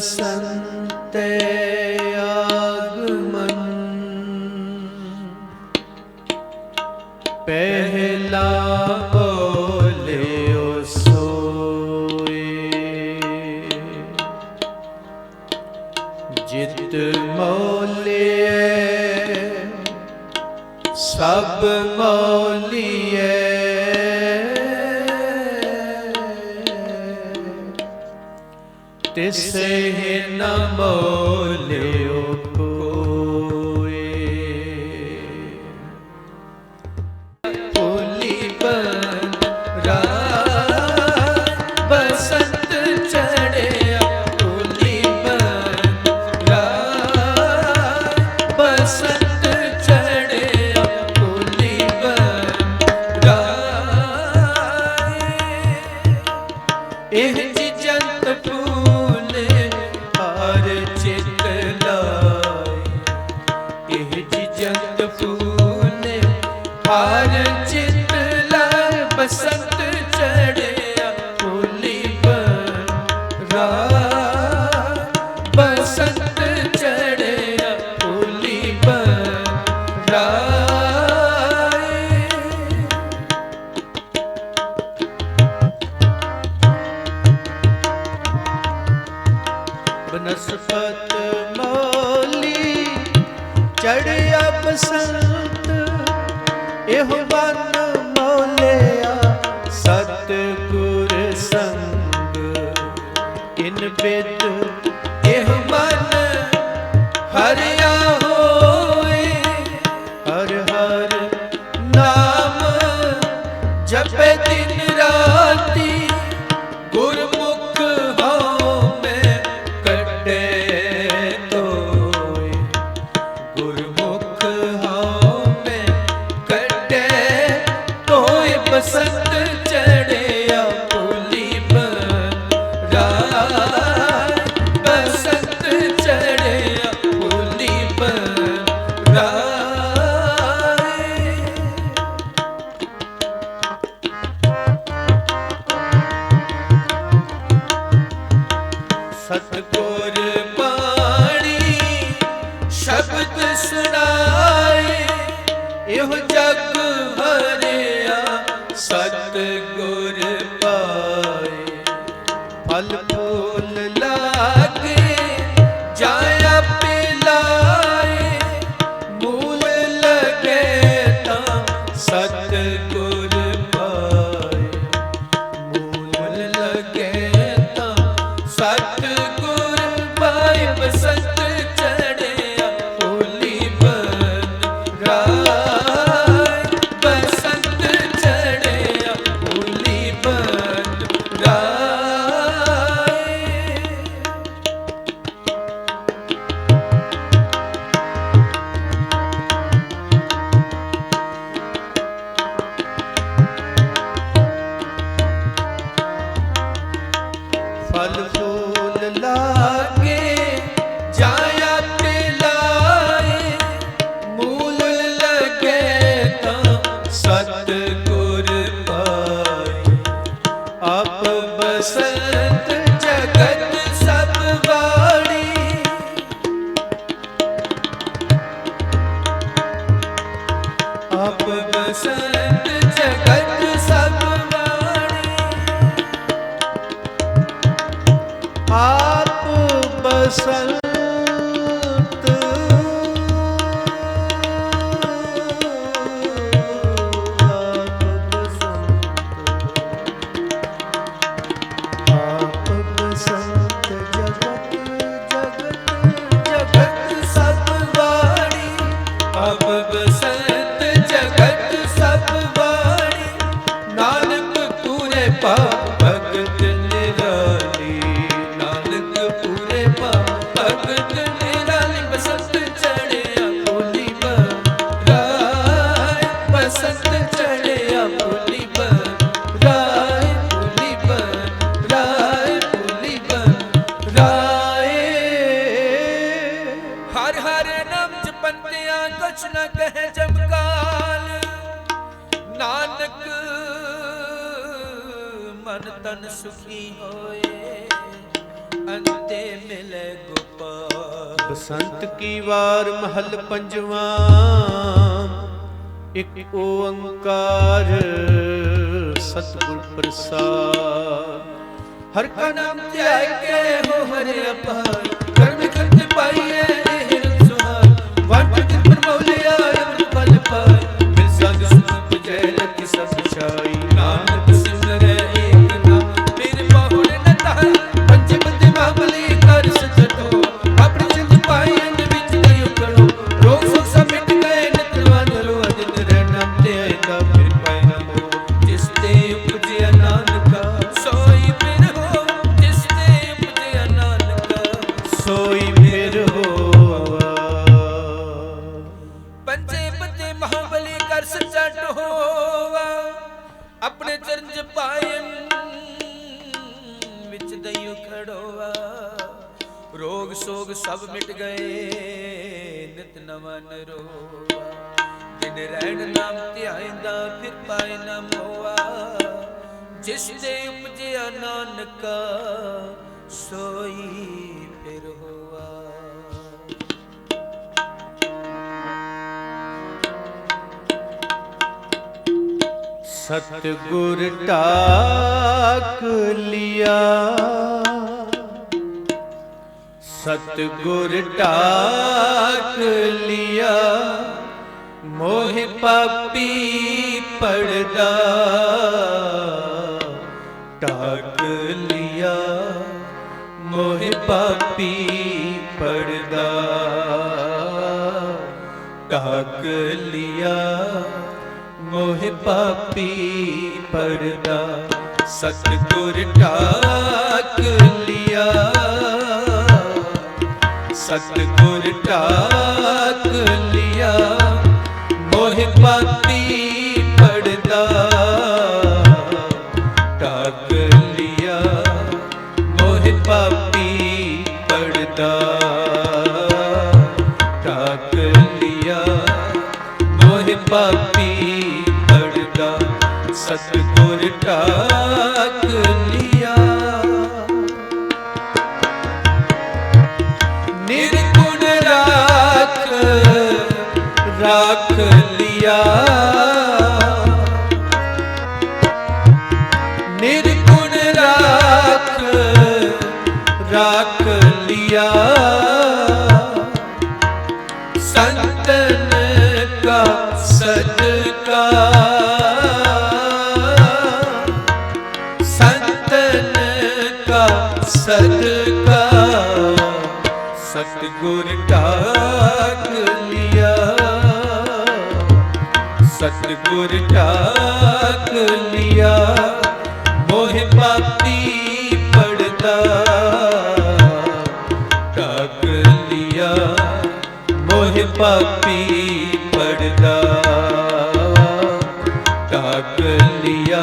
बसंते आगमन, पहला बोलियो सोए, जित मौलिए सब मौलिए, तिसे न मोलियो कोई। फूली बरा बसंत चढ़िया, फूली बरा बसंत चढ़िया, फूली बरा एह जिजंत फूल हार चित लाए, एह जिजंत फूल हार चित लाए, बसंत चढ़िया फूली बरा बसंत चढ़िया फूली बरा। बनस्पत मौली चढ़िया बसंत, एहो बन मौलिया सतगुर संग, इन बिद एहो मन हरिया होए, हर हर नाम जपे दिन राती, गुरमुख हऊँ मैं कटे तोए, गुरमुख हऊँ मैं कटे तोए, बसंत चढ़िया फूली बरा बसंत चढ़िया फूली बरा। सतगुर बाणी शब्द सुनाए, एहो जग हरिया सतगुर पाए, फल फूल लागे जाया पिलाए, मूल लगे तां सतगुर पाए, मूल लगे तां सतगुर पाए, बसंत चढ़िया फूली बरा बसंत चढ़िया फूली बरा। फल फूल लागे जाया पिलाए, मूल लगे तां सतगुर पाए, आप बसंत जगत सब वाणी, आप बसंत जगत सब वाणी, आप बसंत आप बसंत जगत जगत जगत सब वाणी, आप बसंत जगत सब वाणी, नानक पूरे पाप भगत निराली, नानक पूरे पाप भगत निराली, बसंत चढ़िया फूली बरा बसंत चढ़िया फूली बरा, फूली बरा फूली बरा। हर हर नाम जपंतिया कुछ न कहे जमकाल, नानक मन तन सुखी होए, अंते मिले गोपाल। बसंत की वार महल पंजवा, एक ओंकार सतगुर प्रसाद। हर का नाम त्याग के हो हरे अपार, कर्म करते पाइए हिरन सुहार। वाट पर मौलिया अमृत फल पाए, मिल संग सुख जय लख सब छाई। नानक सिमरे एक नाम, मेरे बहुड़ न ताई। पंचपति महाबली कर सचतो, अपने चिंत पाई अंत बिच गयो करो। रोग शोक सब मिट गए नित निवारो, अदिन रह नाम ते आएगा फिर पाए न मोह। जिस ते उपजिया नानका सोई फिर हो, जिस ते उपजिया नानका सोई फिर होवा। पंचपति महाबली कर सच्चा टोवा, अपने चरण पायन विच दइयो खड़ोवा। रोग शोग सब मिट गए नित नवन रोवा। दिन रहन नाम ध्याइंदा फिर पाए न मोआ। जिस ते उपजिया नानका सोई फिर होवा। सतगुर टाक लिया, सतगुर टाक लिया। मोह पापी पड़दा टाक लिया, मोह पापी पड़दा टाक लिया। मोह पापी पड़दा सतगुर टाक लिया, सतगुर टाक लिया। मोह पापी पड़दा टाक लिया, मोह पापी पड़दा टाक लिया। मोह पापी पड़दा सतगुर टाक लिया। निर्गुण राख राख लिया, निर्गुण राख राख लिया। संतन का सदका, संतन का सदका। सतगुर टाक लिया, सतगुर टाक लिया। मोह पापी पड़दा टाक लिया, मोह पापी पड़दा टाक लिया।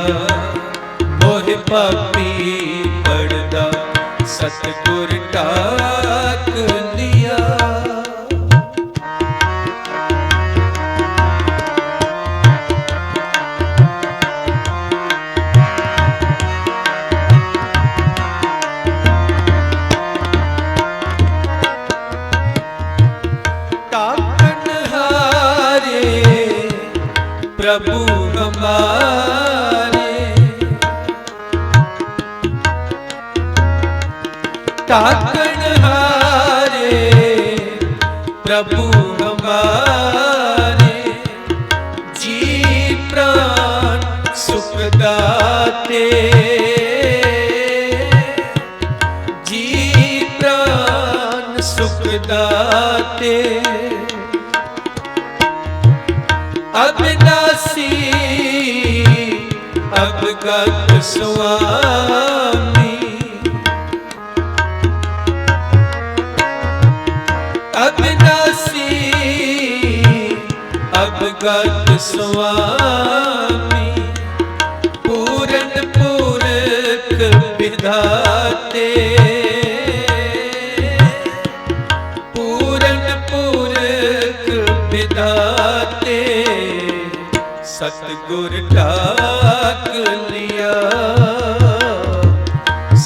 मोह पापी पड़दा सतगुर टाक लिया। प्रभु हमारे, ताकन हारे प्रभु हमारे। जी प्राण सुख दाते, जी प्राण सुख दाते। अविनाशी अवगत स्वामी, अविनाशी अवगत स्वामी। पूरन पूरक विधाते, पूरन पूरक विधाते। सतगुर टाक लिया,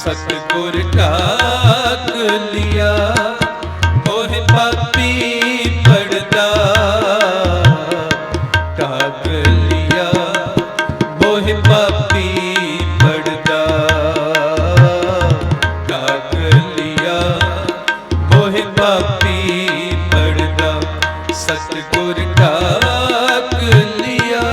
सतगुर ढाक लिया मोह पापी पड़दा ढाक लिया मोह पापी पड़दा ढाक लिया मोह पापी पड़दा सतगुर ढाक लिया।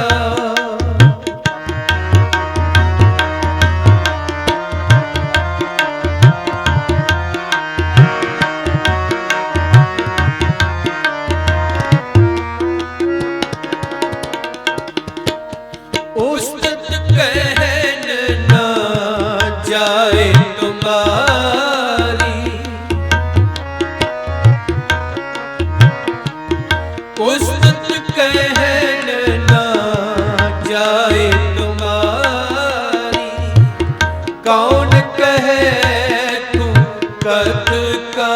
उस्तत कहन ना जाए तुम्हारी उस्तत कहन ना जाए तुम्हारी कौन कहे तू कद का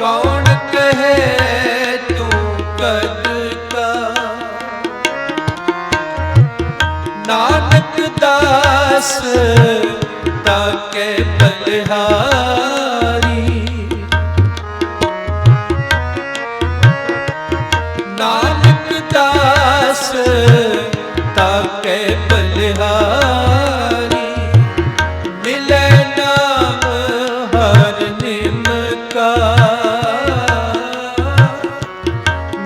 कौन कहे तू कद का नानक दास ताके बलिहारी नानक दास ताके बलिहारी मिले नाम हर निम का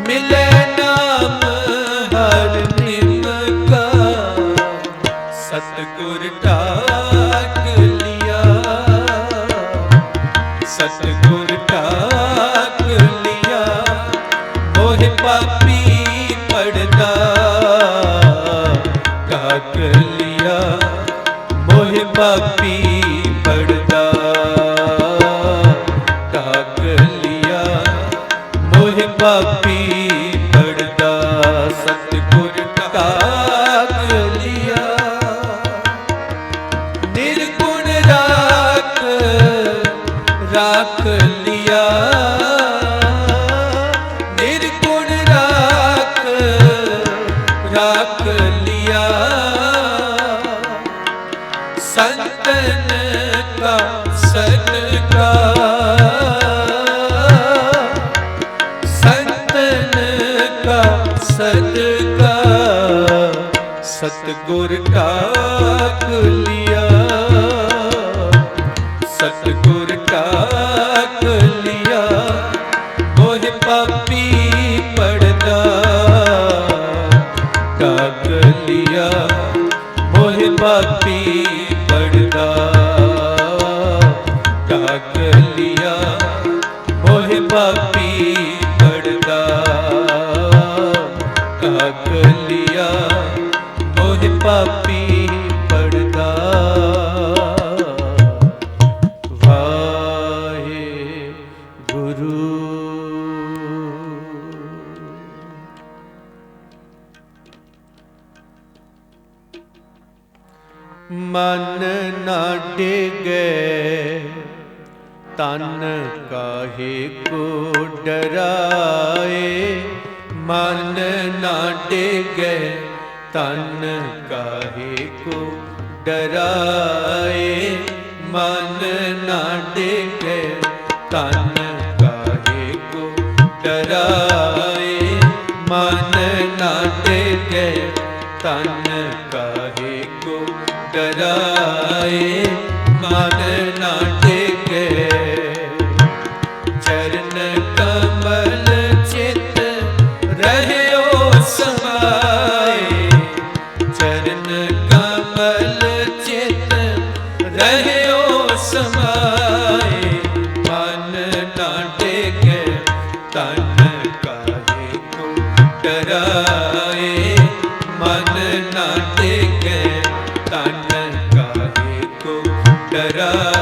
मिले नाम हर निम का सतगुर ढाक लिया सतगुर ढाक लिया मोह पापी पड़दा ढाक लिया मोह पापी पड़दा ढाक लिया मोह पापी पड़दा सतगुर ढाक लिया। निर्गुण राख लिया निर्गुण राख लिया संतन का सदका संतन का सदका सतगुर ढाक लिया सतगुर ढाक लिया मोह पापी पड़दा ढाक लिया मोह पापी पड़दा ढाक लिया मोह पापी पड़दा ढाक लिया मोह पापी पड़दा। वाहेगुरु। मन ना डिगे तन काहे को डराए मन ना डिगे तन काहे को डराए मन ना डिगे तन काहे को डराए मन ना डिगे तन काहे को डराए मन ना डिगे चरण कमल चित रहयो समाए चरण कमल चित रहयो समाए मन ना डिगे तन काहे को डराए मन ना डिगे तन काहे को डराए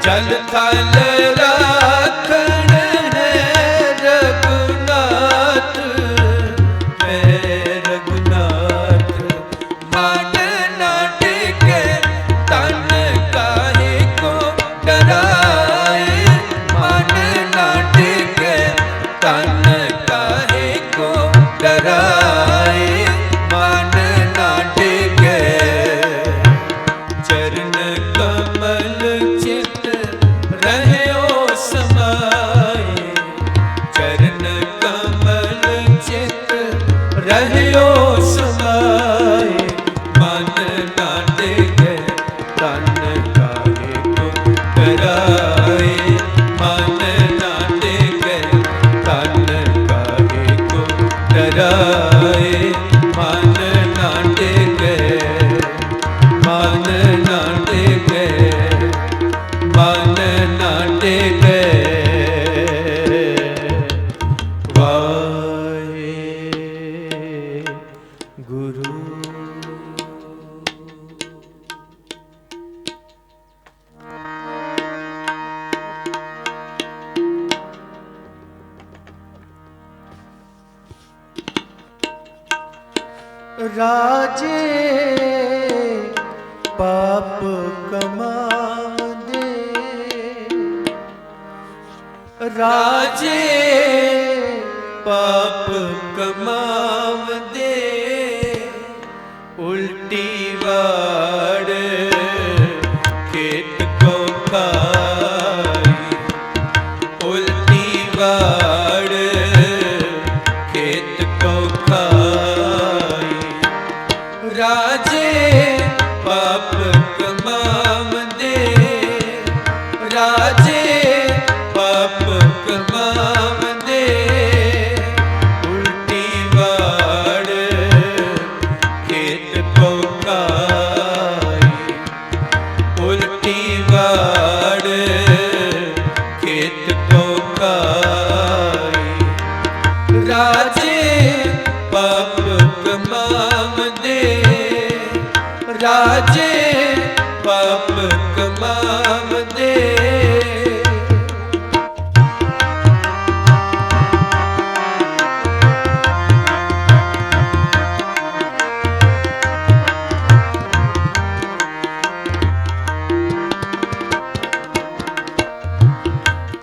जल थल राखण है रघुनाथ, मैं रघुनाथ। मान ना टिके तन काहे को डराए, मान ना टिके तन काहे को डराए, मान ना टिके। चरण कमल चित रहयो समाए, चरण कमल चित रहयो समाए। मन ना टिके तन काहे को डराए, मन ना टिके तन काहे को डराए, मन ना टिके, मन ना टिके, मन ना टिके। वाहेगुरु। राजे पाप कमाव दे, राजे पाप कमाव दे, उल्टी वाड़ खेत को खाई, उल्टी वाड़ खेत को खाई। राजे पाप कमाव दे, राजे पाप कमाव दे, उल्टी वाड़ खेत को खाई, उल्टी वाड़ खेत को खाई। राजे पाप कमाव दे, राजे पाप कमाव दे।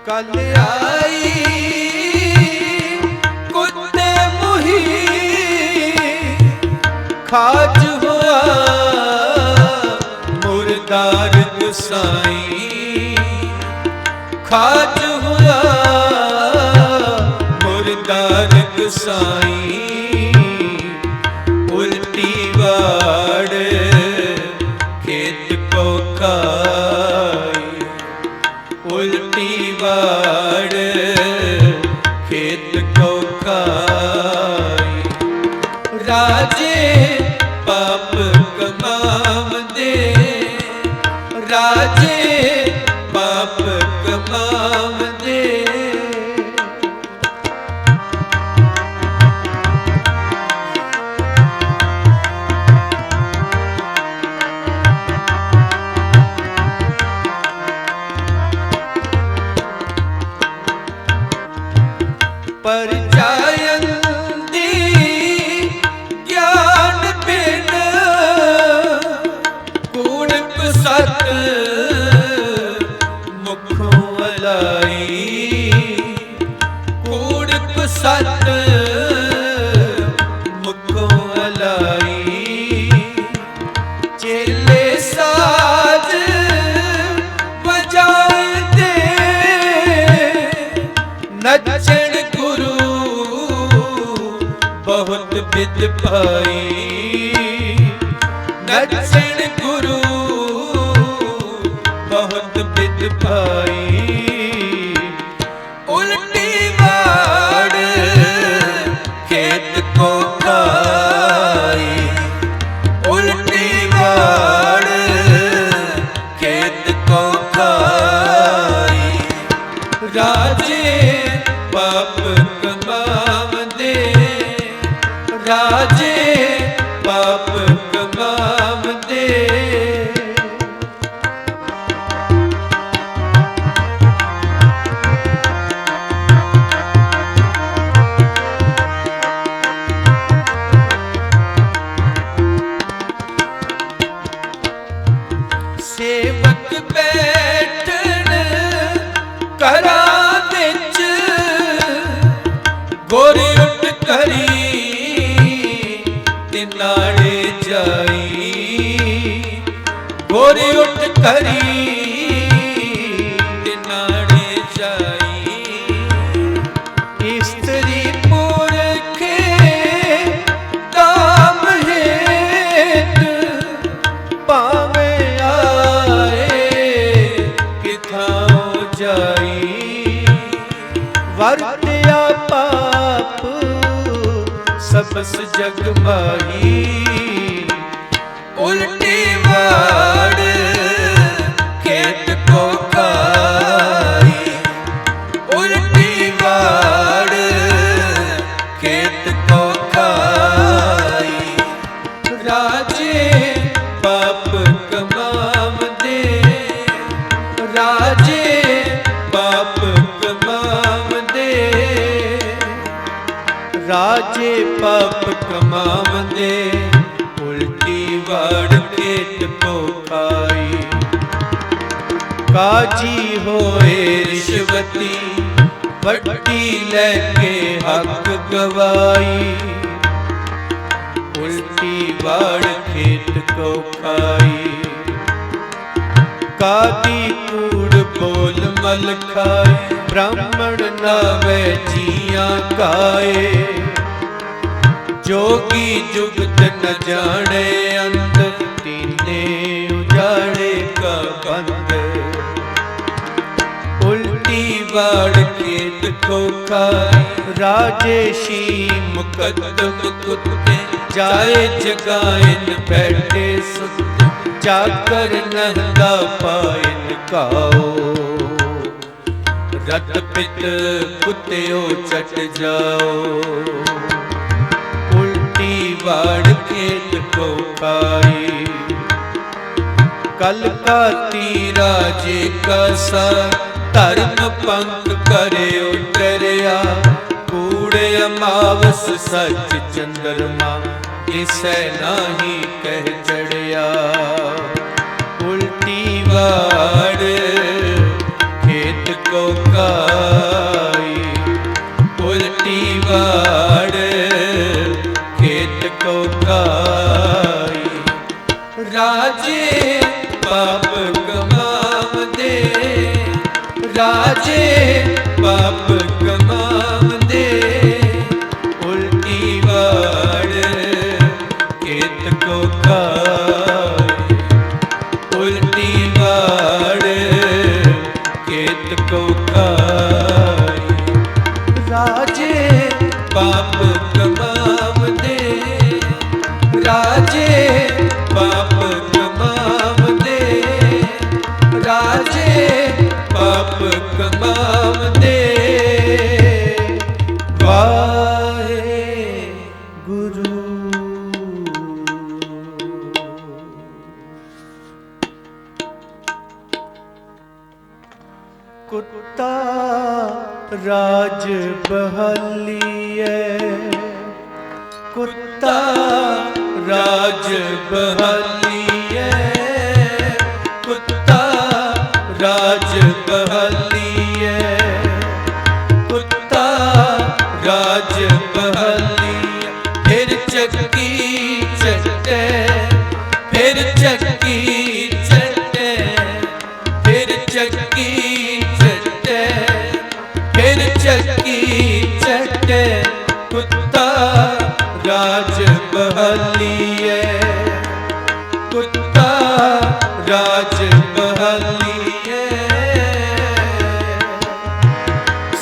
कल आई कुत्ते मुही, खाज हुआ मुर्दार गुसाई, खाज हुआ मुर्दार गुसाई। उल्टी वाड़ खेत को खाई, उल्टी वाड़ खेत को खाई। राजे पाप कमाव दे, राजे पाप कमाव दे। परचायंदी ज्ञान बिन कूड़ कुसत मुखों अलाई, कूड़ कुसत मुखों अलाई। चेले साज बजाते नचन गुरु बहुत विद पाई, नचन गुरु बहुत विद पाई। उल्टी वाड़ खेत को खाई, उल्टी वाड़ खेत को खाई। राजे पाप कमाव दे, राजे पाप कमाव दे। सबस जग माही। उल्टी वाड़ खेत को खाई, उल्टी वाड़ खेत को खाई। राजे पाप कमावदे, राजे पाप कमावदे, राजे पाप कमावदे, उल्टी वाड़ खेत को खाई। काजी होए रिश्वती, वड्डी लेके हक गवाई। उल्टी वाड़ खेत को खाई। कादी कूड़ बोल मल खाए, ब्राह्मण नावे जियां काए। जोगी जुगत न जाने अंत, तीने उजाड़े का बंद। उल्टी वाड़ खेत को खाई। राजेशी मुकद्दम कुत्ते, जाए जगाइन बैठे सुत। जाकर नंदा पाइन काओ, रत पित कुत्तेओ चट जाओ। उल्टी वाड़ खेत को खाई। कल का तीरा जे का सा, धर्म पंक करे उतरिया। कूड़े अमावस सच चंद्रमा, इसे नाही कह चढ़िया। उल्टी वाड़ खेत को खाई। उल्टी वाड़ खेत को खाई। राजे पाप कमावदे, राजे पाप कमावदे, उल्टी वाड़ खेत को खाई। उल्टी वाड़ खेत को खाई। राजे पाप कमावदे, राजे पाप कमावदे, राजे पाप कमावदे। वाहे गुरु। कुत्ता राज बहालिए, कुत्ता राज बहालिए, कुत्ता राज बहालिए, कुत्ता राज बहालिए। फिर चक्की चटे, फिर चक्की चटे, फिर चक्की चटे, फिर चक्की चटे। कुत्ता राज बहालिए, कुत्ता राज बहालिए।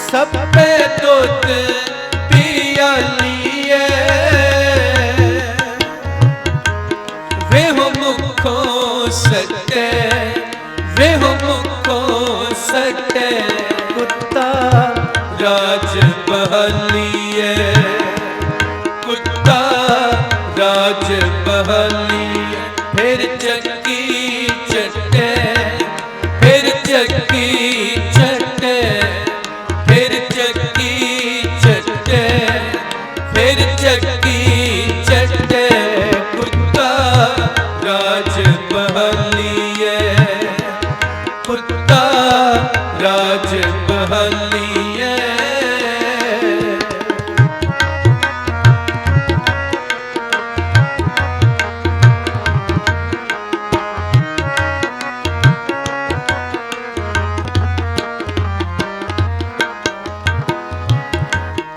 सब पे दूध पियालिए, वे हो मुखों सटे, वे हो मुखों सटे। कुत्ता राज बहालिए, कुत्ता राज बहालिए। फिर चक्की चटे, फिर चक्की चटे, फिर चक्की चटे, फिर चक्की चटे। कुत्ता राज बहालिए, कुत्ता राज बहालिए।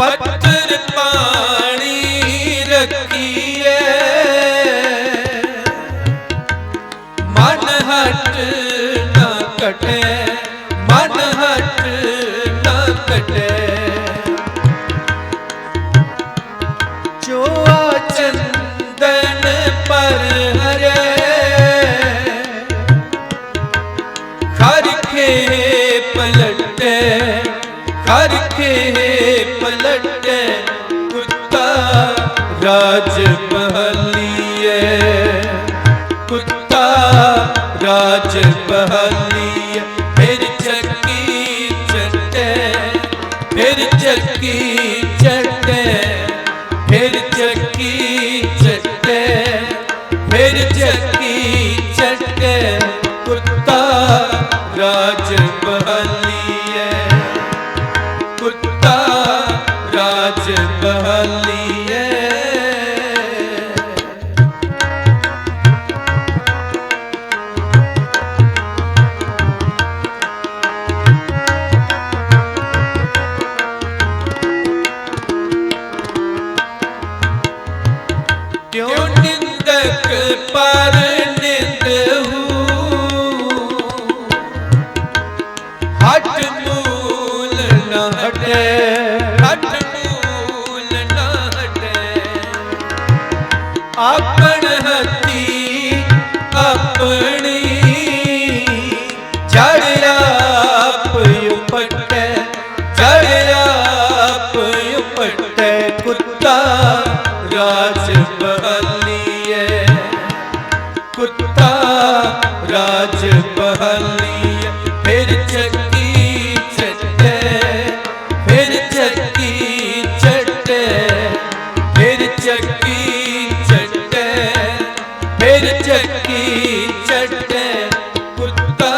पत्थर पानी रखिए, मन हट न कटे, मन हट न के पलटे, कर के पलटे, कुत्ता राज बहलिए, कुत्ता राज बहलिए। फिर चक्की चटे, फिर चक्की चटे, फिर चक्की चटे, फिर चक्की चटे, कुत्ता राज बहलिए, कुत्ता राज बहलिए। त्यों निंदक पर निंदहु, हट मूल न हटे, हट मूल न हटे। आपन हती अपनी जड़ आप उपटे, जड़ आप उपटे, कुत्ता राज बहलिए, कुत्ता राज बहलिए। फिर चक्की चटे, फिर चक्की चटे, फिर चक्की चटे, फिर चक्की चटे, कुत्ता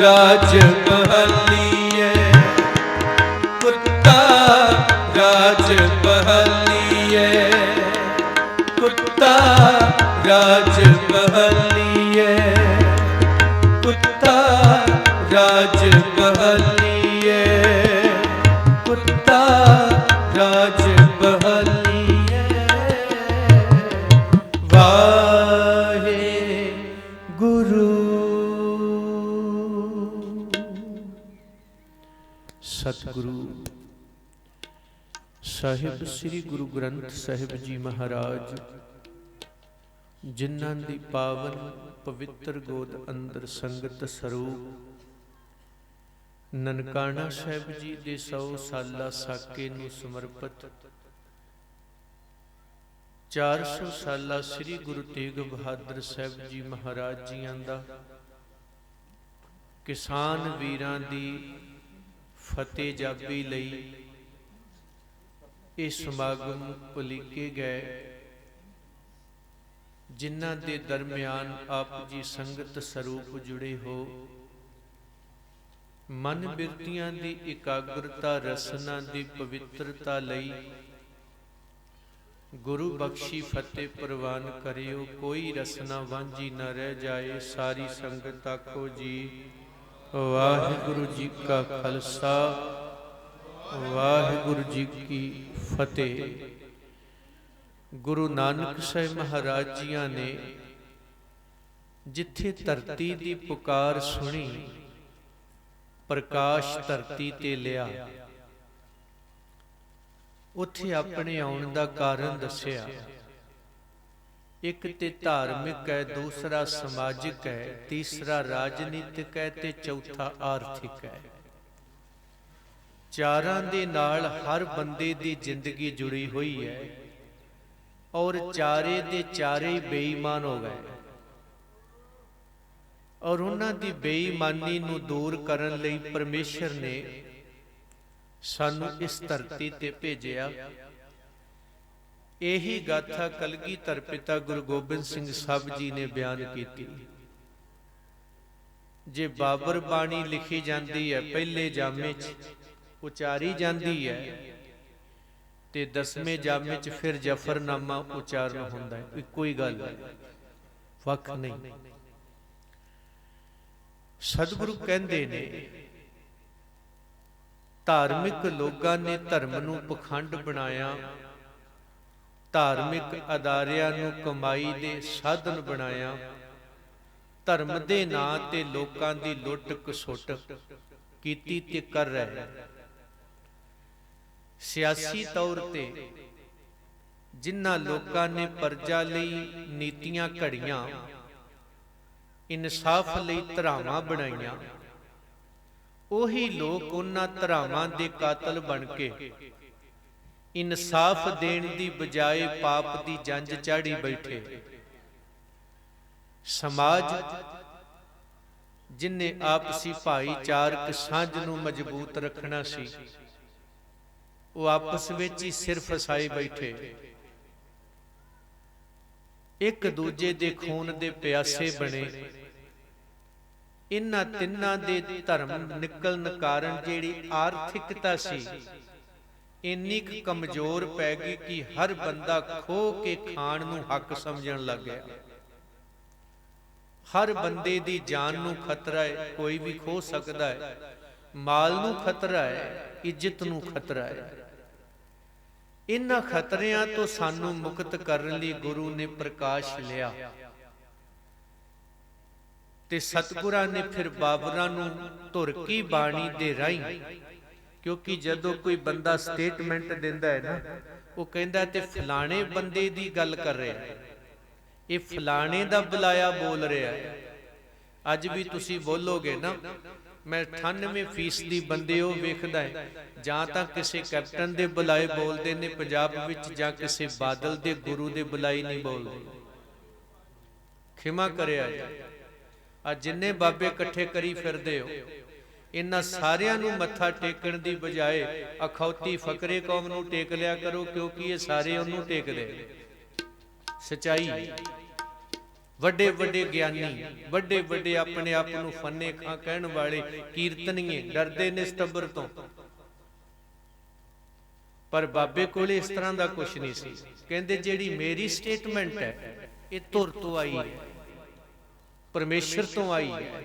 राज बहलिए, कुत्ता राज बहलिए, कुत्ता राज बहलिए, कुत्ता राज बहलिए, कुत्ता राज बहलिए। वाहे गुरु। सतगुरु ਸਾਹਿਬ ਸ੍ਰੀ ਗੁਰੂ ਗ੍ਰੰਥ ਸਾਹਿਬ ਜੀ ਮਹਾਰਾਜ, ਜਿਨ੍ਹਾਂ ਦੀ ਪਾਵਨ ਪਵਿੱਤਰ ਗੋਦ ਅੰਦਰ ਸੰਗਤ ਸਰੂਪ ਨਨਕਾਣਾ ਸਾਹਿਬ ਜੀ ਦੇ 100 ਸਾਲਾ ਸਾਕੇ ਨੂੰ ਸਮਰਪਿਤ 400 ਸਾਲਾ ਸ੍ਰੀ ਗੁਰੂ ਤੇਗ ਬਹਾਦਰ ਸਾਹਿਬ ਜੀ ਮਹਾਰਾਜ ਜੀਆਂ ਦਾ ਕਿਸਾਨ ਵੀਰਾਂ ਦੀ ਫਤਿਹ ਜਾਬੀ ਲਈ ਇਹ ਸਮਾਗਮ ਉਲੀਕੇ ਗਏ, ਜਿਨ੍ਹਾਂ ਦੇ ਦਰਮਿਆਨ ਆਪ ਜੀ ਸੰਗਤ ਸਰੂਪ ਜੁੜੇ ਹੋ ਮਨ ਬਿਰਤੀਆਂ ਦੀ ਇਕਾਗਰਤਾ ਰਸਨਾ ਦੀ ਪਵਿੱਤਰਤਾ ਲਈ ਗੁਰੂ ਬਖਸ਼ੀ ਫਤਿਹ ਪ੍ਰਵਾਨ ਕਰਿਓ। ਕੋਈ ਰਸਨਾ ਵਾਂਝੀ ਨਾ ਰਹਿ ਜਾਏ। ਸਾਰੀ ਸੰਗਤ ਆਖੋ ਜੀ ਵਾਹਿਗੁਰੂ ਜੀ ਕਾ ਖਾਲਸਾ ਵਾਹਿਗੁਰੂ ਜੀ ਕੀ ਫਤਿਹ। ਗੁਰੂ ਨਾਨਕ ਸਾਹਿਬ ਮਹਾਰਾਜ ਜੀਆਂ ਨੇ ਜਿੱਥੇ ਧਰਤੀ ਦੀ ਪੁਕਾਰ ਸੁਣੀ, ਪ੍ਰਕਾਸ਼ ਧਰਤੀ ਤੇ ਲਿਆ, ਉੱਥੇ ਆਪਣੇ ਆਉਣ ਦਾ ਕਾਰਨ ਦੱਸਿਆ। ਇੱਕ ਤੇ ਧਾਰਮਿਕ ਹੈ, ਦੂਸਰਾ ਸਮਾਜਿਕ ਹੈ, ਤੀਸਰਾ ਰਾਜਨੀਤਿਕ ਹੈ ਤੇ ਚੌਥਾ ਆਰਥਿਕ ਹੈ। ਚਾਰਾਂ ਦੇ ਨਾਲ ਹਰ ਬੰਦੇ ਦੀ ਜ਼ਿੰਦਗੀ ਜੁੜੀ ਹੋਈ ਹੈ ਔਰ ਚਾਰੇ ਦੇ ਚਾਰੇ ਬੇਈਮਾਨ ਹੋ ਗਏ ਔਰ ਉਹਨਾਂ ਦੀ ਬੇਈਮਾਨੀ ਨੂੰ ਦੂਰ ਕਰਨ ਲਈ ਪਰਮੇਸ਼ਰ ਨੇ ਸਾਨੂੰ ਇਸ ਧਰਤੀ ਤੇ ਭੇਜਿਆ। ਇਹੀ ਗਾਥਾ ਕਲਗੀਧਰ ਪਿਤਾ ਗੁਰੂ ਗੋਬਿੰਦ ਸਿੰਘ ਸਾਹਿਬ ਜੀ ਨੇ ਬਿਆਨ ਕੀਤੀ। ਜੇ ਬਾਬਰ ਬਾਣੀ ਲਿਖੀ ਜਾਂਦੀ ਹੈ ਪਹਿਲੇ ਜਾਮੇ 'ਚ ਉਚਾਰੀ ਜਾਂਦੀ ਹੈ ਤੇ 10ਵੇਂ ਜਾਮੇ 'ਚ ਫਿਰ ਜਫਰਨਾਮਾ ਉਚਾਰਨ ਹੁੰਦਾ ਹੈ। ਇੱਕੋ ਹੀ ਗੱਲ ਹੈ, ਵੱਖ ਨਹੀਂ। ਸਤਿਗੁਰੂ ਕਹਿੰਦੇ ਨੇ ਧਾਰਮਿਕ ਲੋਕਾਂ ਨੇ ਧਰਮ ਨੂੰ ਪਖੰਡ ਬਣਾਇਆ, ਧਾਰਮਿਕ ਅਦਾਰਿਆਂ ਨੂੰ ਕਮਾਈ ਦੇ ਸਾਧਨ ਬਣਾਇਆ, ਧਰਮ ਦੇ ਨਾਂ ਤੇ ਲੋਕਾਂ ਦੀ ਲੁੱਟ ਖਸੁੱਟ ਕੀਤੀ ਤੇ ਕਰ ਰਹੇ। ਸਿਆਸੀ ਤੌਰ ਤੇ ਜਿਨ੍ਹਾਂ ਲੋਕਾਂ ਨੇ ਪਰਜਾ ਲਈ ਨੀਤੀਆਂ ਘੜੀਆਂ, ਇਨਸਾਫ ਲਈ ਧਰਾਵਾਂ ਬਣਾਈਆਂ, ਉਹੀ ਲੋਕ ਉਹਨਾਂ ਧਰਾਵਾਂ ਦੇ ਕਾਤਲ ਬਣ ਕੇ ਇਨਸਾਫ ਦੇਣ ਦੀ ਬਜਾਏ ਪਾਪ ਦੀ ਜੰਜ ਚਾੜੀ ਬੈਠੇ। ਸਮਾਜ ਜਿਨ੍ਹਾਂ ਆਪਸੀ ਭਾਈਚਾਰਕ ਸਾਂਝ ਨੂੰ ਮਜ਼ਬੂਤ ਰੱਖਣਾ ਸੀ, ਉਹ ਆਪਸ ਵਿੱਚ ਹੀ ਸਿਰ ਫਸਾਏ ਬੈਠੇ, ਇੱਕ ਦੂਜੇ ਦੇ ਖੂਨ ਦੇ ਪਿਆਸੇ ਬਣੇ। ਇਹਨਾਂ ਤਿੰਨਾਂ ਦੇ ਧਰਮ ਨਿਕਲਣ ਕਾਰਨ ਜਿਹੜੀ ਆਰਥਿਕਤਾ ਸੀ ਇੰਨੀ ਕੁ ਕਮਜ਼ੋਰ ਪੈ ਗਈ ਕਿ ਹਰ ਬੰਦਾ ਖੋਹ ਕੇ ਖਾਣ ਨੂੰ ਹੱਕ ਸਮਝਣ ਲੱਗ ਗਿਆ। ਹਰ ਬੰਦੇ ਦੀ ਜਾਨ ਨੂੰ ਖਤਰਾ ਹੈ, ਕੋਈ ਵੀ ਖੋ ਸਕਦਾ ਹੈ। ਮਾਲ ਨੂੰ ਖਤਰਾ ਹੈ, ਇੱਜ਼ਤ ਨੂੰ ਖਤਰਾ ਹੈ। ਇਹਨਾਂ ਖਤਰਿਆਂ ਤੋਂ ਸਾਨੂੰ ਮੁਕਤ ਕਰਨ ਲਈ ਗੁਰੂ ਨੇ ਪ੍ਰਕਾਸ਼ ਲਿਆ ਤੇ ਸਤਿਗੁਰਾਂ ਨੇ ਫਿਰ ਬਾਬਰਾਂ ਨੂੰ ਧੁਰਕੀ ਬਾਣੀ ਦੇ ਰਾਹੀਂ, ਕਿਉਂਕਿ ਜਦੋਂ ਕੋਈ ਬੰਦਾ ਸਟੇਟਮੈਂਟ ਦਿੰਦਾ ਹੈ ਨਾ, ਉਹ ਕਹਿੰਦਾ ਤੇ ਫਲਾਣੇ ਬੰਦੇ ਦੀ ਗੱਲ ਕਰ ਰਿਹਾ ਹੈ, ਇਹ ਫਲਾਣੇ ਦਾ ਬੁਲਾਇਆ ਬੋਲ ਰਿਹਾ ਹੈ। ਅੱਜ ਵੀ ਤੁਸੀਂ ਬੋਲੋਗੇ ਨਾ, ਮੈਂ 98% ਬੰਦੇ ਉਹ ਵੇਖਦਾ ਹੈ ਜਾਂ ਤਾਂ ਕਿਸੇ ਕੈਪਟਨ ਦੇ ਬੁਲਾਏ ਬੋਲਦੇ ਨੇ ਪੰਜਾਬ ਵਿੱਚ, ਜਾਂ ਕਿਸੇ ਬਾਦਲ ਦੇ ਗੁਰੂ ਦੇ ਬੁਲਾਈ ਨਹੀਂ ਬੋਲਦੇ। ਖਿਮਾ ਕਰਿਆ ਜੀ, ਆ ਜਿੰਨੇ ਬਾਬੇ ਇਕੱਠੇ ਕਰੀ ਫਿਰਦੇ ਹੋ, ਇਹਨਾਂ ਸਾਰਿਆਂ ਨੂੰ ਮੱਥਾ ਟੇਕਣ ਦੀ ਬਜਾਏ ਅਖੌਤੀ ਫਕਰੇ ਕੌਮ ਨੂੰ ਟੇਕ ਲਿਆ ਕਰੋ, ਕਿਉਂਕਿ ਇਹ ਸਾਰੇ ਉਹਨੂੰ ਟੇਕਦੇ। ਸਚਾਈ, ਵੱਡੇ ਵੱਡੇ ਗਿਆਨੀ, ਵੱਡੇ ਵੱਡੇ ਆਪਣੇ ਆਪ ਨੂੰ ਫੰਨੇ ਖਾਂ ਕਹਿਣ ਵਾਲੇ ਕੀਰਤਨੀਏ ਡਰਦੇ ਨੇ ਸਤੰਬਰ ਤੋਂ, ਪਰ ਬਾਬੇ ਕੋਲੇ ਇਸ ਤਰ੍ਹਾਂ ਦਾ ਕੁਝ ਨਹੀਂ ਸੀ। ਕਹਿੰਦੇ ਜਿਹੜੀ ਮੇਰੀ ਸਟੇਟਮੈਂਟ ਹੈ ਇਹ ਧੁਰ ਤੋਂ ਆਈ ਹੈ, ਪਰਮੇਸ਼ਰ ਤੋਂ ਆਈ ਹੈ,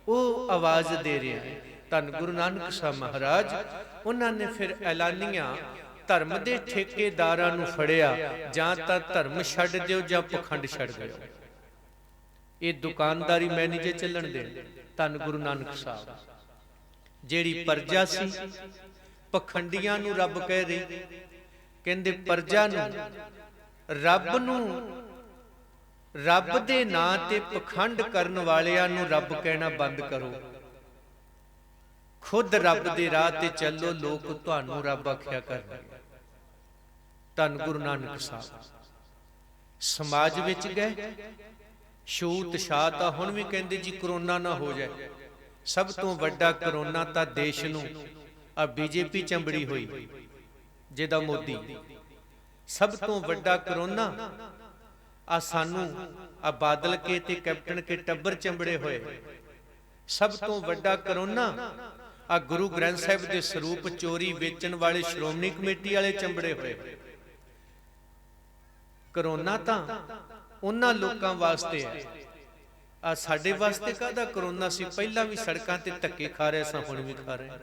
ਉਹ ਆਵਾਜ਼ ਦੇ ਰਿਹਾ ਹੈ। ਧੰਨ ਗੁਰੂ ਨਾਨਕ ਸਾਹਿਬ ਮਹਾਰਾਜ, ਉਹਨਾਂ ਨੇ ਫਿਰ ਐਲਾਨੀਆਂ, ਧਰਮ ਦੇ ਠੇਕੇਦਾਰਾਂ ਨੂੰ ਫੜਿਆ, ਜਾਂ ਤਾਂ ਧਰਮ ਛੱਡ ਦਿਓ ਜਾਂ ਪਖੰਡ ਛੱਡ ਦਿਓ। ਇਹ ਦੁਕਾਨਦਾਰੀ ਮੈਨੇਜਰ ਚੱਲਣ ਦੇ। ਧੰਨ ਗੁਰੂ ਨਾਨਕ ਸਾਹਿਬ, ਜਿਹੜੀ ਪਰਜਾ ਸੀ ਪਖੰਡੀਆਂ ਨੂੰ ਰੱਬ ਕਹਿ ਰਹੀ, ਕਹਿੰਦੇ ਪਰਜਾ ਨੂੰ, ਰੱਬ ਦੇ ਨਾਂ ਤੇ ਪਖੰਡ ਕਰਨ ਵਾਲਿਆਂ ਨੂੰ ਰੱਬ ਕਹਿਣਾ ਬੰਦ ਕਰੋ। ਖੁਦ ਰੱਬ ਦੇ ਰਾਹ ਤੇ ਚੱਲੋ, ਲੋਕ ਤੁਹਾਨੂੰ ਰੱਬ ਆਖਿਆ ਕਰਨਗੇ। ਧੰਨ ਗੁਰੂ ਨਾਨਕ ਸਾਹਿਬ ਸਮਾਜ ਵਿੱਚ ਗਏ, ਛੂਤ ਛਾਤ ਆ। ਹੁਣ ਵੀ ਕਹਿੰਦੇ ਜੀ ਕਰੋਨਾ ਨਾ ਹੋ ਜਾਏ। ਸਭ ਤੋਂ ਵੱਡਾ ਕਰੋਨਾ ਤਾਂ ਦੇਸ਼ ਨੂੰ ਆ ਬੀਜੇਪੀ ਚੰਬੜੀ ਹੋਈ, ਜਿਹਦਾ ਮੋਦੀ। ਸਭ ਤੋਂ ਵੱਡਾ ਕਰੋਨਾ ਆ ਸਾਨੂੰ ਆ ਬਾਦਲ ਕੇ ਤੇ ਕੈਪਟਨ ਕੇ ਟੱਬਰ ਚੰਬੜੇ ਹੋਏ। ਸਭ ਤੋਂ ਵੱਡਾ ਕਰੋਨਾ ਆ ਗੁਰੂ ਗ੍ਰੰਥ ਸਾਹਿਬ ਦੇ ਸਰੂਪ ਚੋਰੀ ਵੇਚਣ ਵਾਲੇ ਸ਼੍ਰੋਮਣੀ ਕਮੇਟੀ ਵਾਲੇ ਚੰਬੜੇ ਹੋਏ। ਕਰੋਨਾ ਤਾਂ ਉਹਨਾਂ ਲੋਕਾਂ ਵਾਸਤੇ ਹੈ, ਆ ਸਾਡੇ ਵਾਸਤੇ ਕਾਹਦਾ ਕਰੋਨਾ ਸੀ? ਪਹਿਲਾਂ ਵੀ ਸੜਕਾਂ ਤੇ ਧੱਕੇ ਖਾ ਰਹੇ ਸਾਂ, ਹੁਣ ਵੀ ਖਾ ਰਹੇ।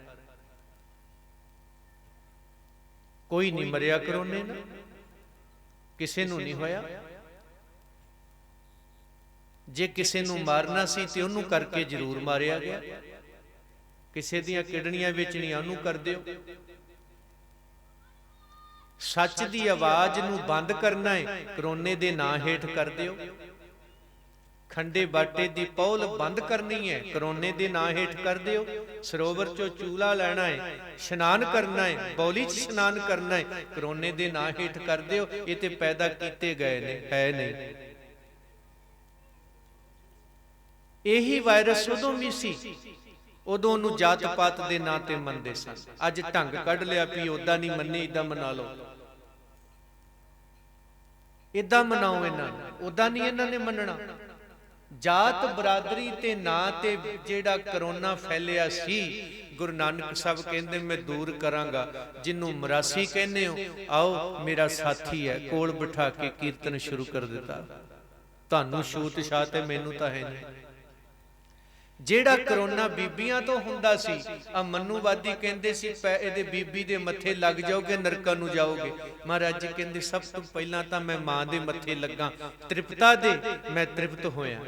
ਕੋਈ ਨਹੀਂ ਮਰਿਆ ਕਰੋਨੇ ਨਾਲ, ਕਿਸੇ ਨੂੰ ਨਹੀਂ ਹੋਇਆ। ਜੇ ਕਿਸੇ ਨੂੰ ਮਾਰਨਾ ਸੀ ਤੇ ਉਹਨੂੰ ਕਰਕੇ ਜ਼ਰੂਰ ਮਾਰਿਆ ਗਿਆ। ਕਿਸੇ ਦੀਆਂ ਕਿਡਨੀਆਂ ਵੇਚਣੀਆਂ ਉਹਨੂੰ ਕਰ ਦਿਓ। ਸੱਚ ਦੀ ਆਵਾਜ਼ ਨੂੰ ਬੰਦ ਕਰਨਾ ਹੈ, ਕਰੋਨੇ ਦੇ ਨਾਂ ਹੇਠ ਕਰ ਦਿਓ। ਖੰਡੇ ਬਾਟੇ ਦੀ ਪੌਲ ਬੰਦ ਕਰਨੀ ਹੈ, ਕਰੋਨੇ ਦੇ ਨਾਂ ਹੇਠ ਕਰ ਦਿਓ। ਸਰੋਵਰ ਚੋਂ ਚੂਲਾ ਲੈਣਾ ਹੈ, ਇਸ਼ਨਾਨ ਕਰਨਾ ਹੈ, ਬੌਲੀ 'ਚ ਇਸ਼ਨਾਨ ਕਰਨਾ ਹੈ, ਕਰੋਨੇ ਦੇ ਨਾਂ ਹੇਠ ਕਰ ਦਿਓ। ਇਹ ਤੇ ਪੈਦਾ ਕੀਤੇ ਗਏ ਨੇ, ਹੈ ਨਹੀਂ। ਇਹੀ ਵਾਇਰਸ ਉਦੋਂ ਵੀ ਸੀ, ਉਦੋਂ ਉਹਨੂੰ ਜਾਤ ਪਾਤ ਦੇ ਨਾਂ ਤੇ ਮੰਨਦੇ ਸਨ। ਅੱਜ ਢੰਗ ਕੱਢ ਲਿਆ ਵੀ ਓਦਾਂ ਨਹੀਂ ਮੰਨੇ, ਇਦਾਂ ਮਨਾ ਲਓ। ਇਦਾਂ ਮਨਾਓ ਇਹਨਾਂ ਨੇ, ਓਦਾਂ ਨਹੀਂ ਇਹਨਾਂ ਨੇ ਮੰਨਣਾ। ਜਾਤ ਬਰਾਦਰੀ ਤੇ ਨਾਂ ਤੇ ਜਿਹੜਾ ਕਰੋਨਾ ਫੈਲਿਆ ਸੀ, ਗੁਰੂ ਨਾਨਕ ਸਾਹਿਬ ਕਹਿੰਦੇ ਮੈਂ ਦੂਰ ਕਰਾਂਗਾ। ਜਿਹਨੂੰ ਮਰਾਸੀ ਕਹਿੰਦੇ ਹੋ, ਆਓ ਮੇਰਾ ਸਾਥੀ ਹੈ, ਕੋਲ ਬਿਠਾ ਕੇ ਕੀਰਤਨ ਸ਼ੁਰੂ ਕਰ ਦਿੱਤਾ। ਤੁਹਾਨੂੰ ਛੂਤ ਛਾਤ ਹੈ, ਮੈਨੂੰ ਤਾਂ ਹੈ ਨਹੀਂ। ਜਿਹੜਾ ਕਰੋਨਾ ਬੀਬੀਆਂ ਤੋਂ ਹੁੰਦਾ ਸੀ, ਆ ਮਨੂਵਾਦੀ ਕਹਿੰਦੇ ਸੀ ਇਹਦੇ ਬੀਬੀ ਦੇ ਮੱਥੇ ਲੱਗ ਜਾਓਗੇ ਨਰਕਾਂ ਨੂੰ ਜਾਓਗੇ। ਮਹਾਰਾਜ ਜੀ ਕਹਿੰਦੇ ਸਭ ਤੋਂ ਪਹਿਲਾਂ ਤਾਂ ਮੈਂ ਮਾਂ ਦੇ ਮੱਥੇ ਲੱਗਾ, ਤ੍ਰਿਪਤਾ ਦੇ, ਮੈਂ ਤ੍ਰਿਪਤ ਹੋਇਆ।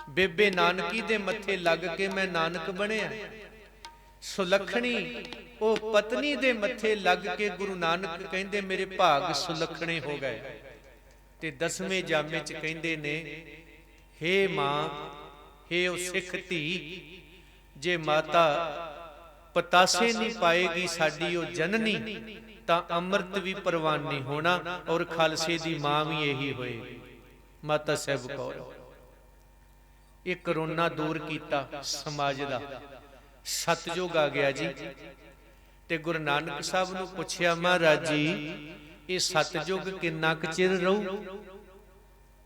ਬੇਬੇ ਨਾਨਕੀ ਦੇ ਮੱਥੇ ਲੱਗ ਕੇ ਮੈਂ ਨਾਨਕ ਬਣਿਆ। ਸੁਲੱਖਣੀ ਉਹ ਪਤਨੀ ਦੇ ਮੱਥੇ ਲੱਗ ਕੇ ਗੁਰੂ ਨਾਨਕ ਕਹਿੰਦੇ ਮੇਰੇ ਭਾਗ ਸੁਲੱਖਣੇ ਹੋ ਗਏ। ਤੇ 10ਵੇਂ ਜਾਮੇ 'ਚ ਕਹਿੰਦੇ ਨੇ, ਹੇ ਮਾਂ, ਹੇ ਉਹ ਸਿੱਖ ਧੀ ਜੇ ਮਾਤਾ ਪਤਾਸੇ ਨਹੀਂ ਪਾਏਗੀ ਸਾਡੀ ਉਹ ਜਨਨੀ, ਤਾਂ ਅੰਮ੍ਰਿਤ ਵੀ ਪ੍ਰਵਾਨ ਨਹੀਂ ਹੋਣਾ, ਔਰ ਖਾਲਸੇ ਦੀ ਮਾਂ ਵੀ ਇਹੀ ਹੋਏਗੀ, ਮਾਤਾ ਸਾਹਿਬ ਕੌਰ। ਇਹ ਕਰੋਨਾ ਦੂਰ ਕੀਤਾ ਸਮਾਜ ਦਾ, ਸਤਜੁਗ ਆ ਗਿਆ ਜੀ। ਤੇ ਗੁਰੂ ਨਾਨਕ ਸਾਹਿਬ ਨੂੰ ਪੁੱਛਿਆ, ਮਹਾਰਾਜ ਜੀ ਇਹ ਸਤਜੁਗ ਕਿੰਨਾ ਕੁ ਚਿਰ ਰਹੂ?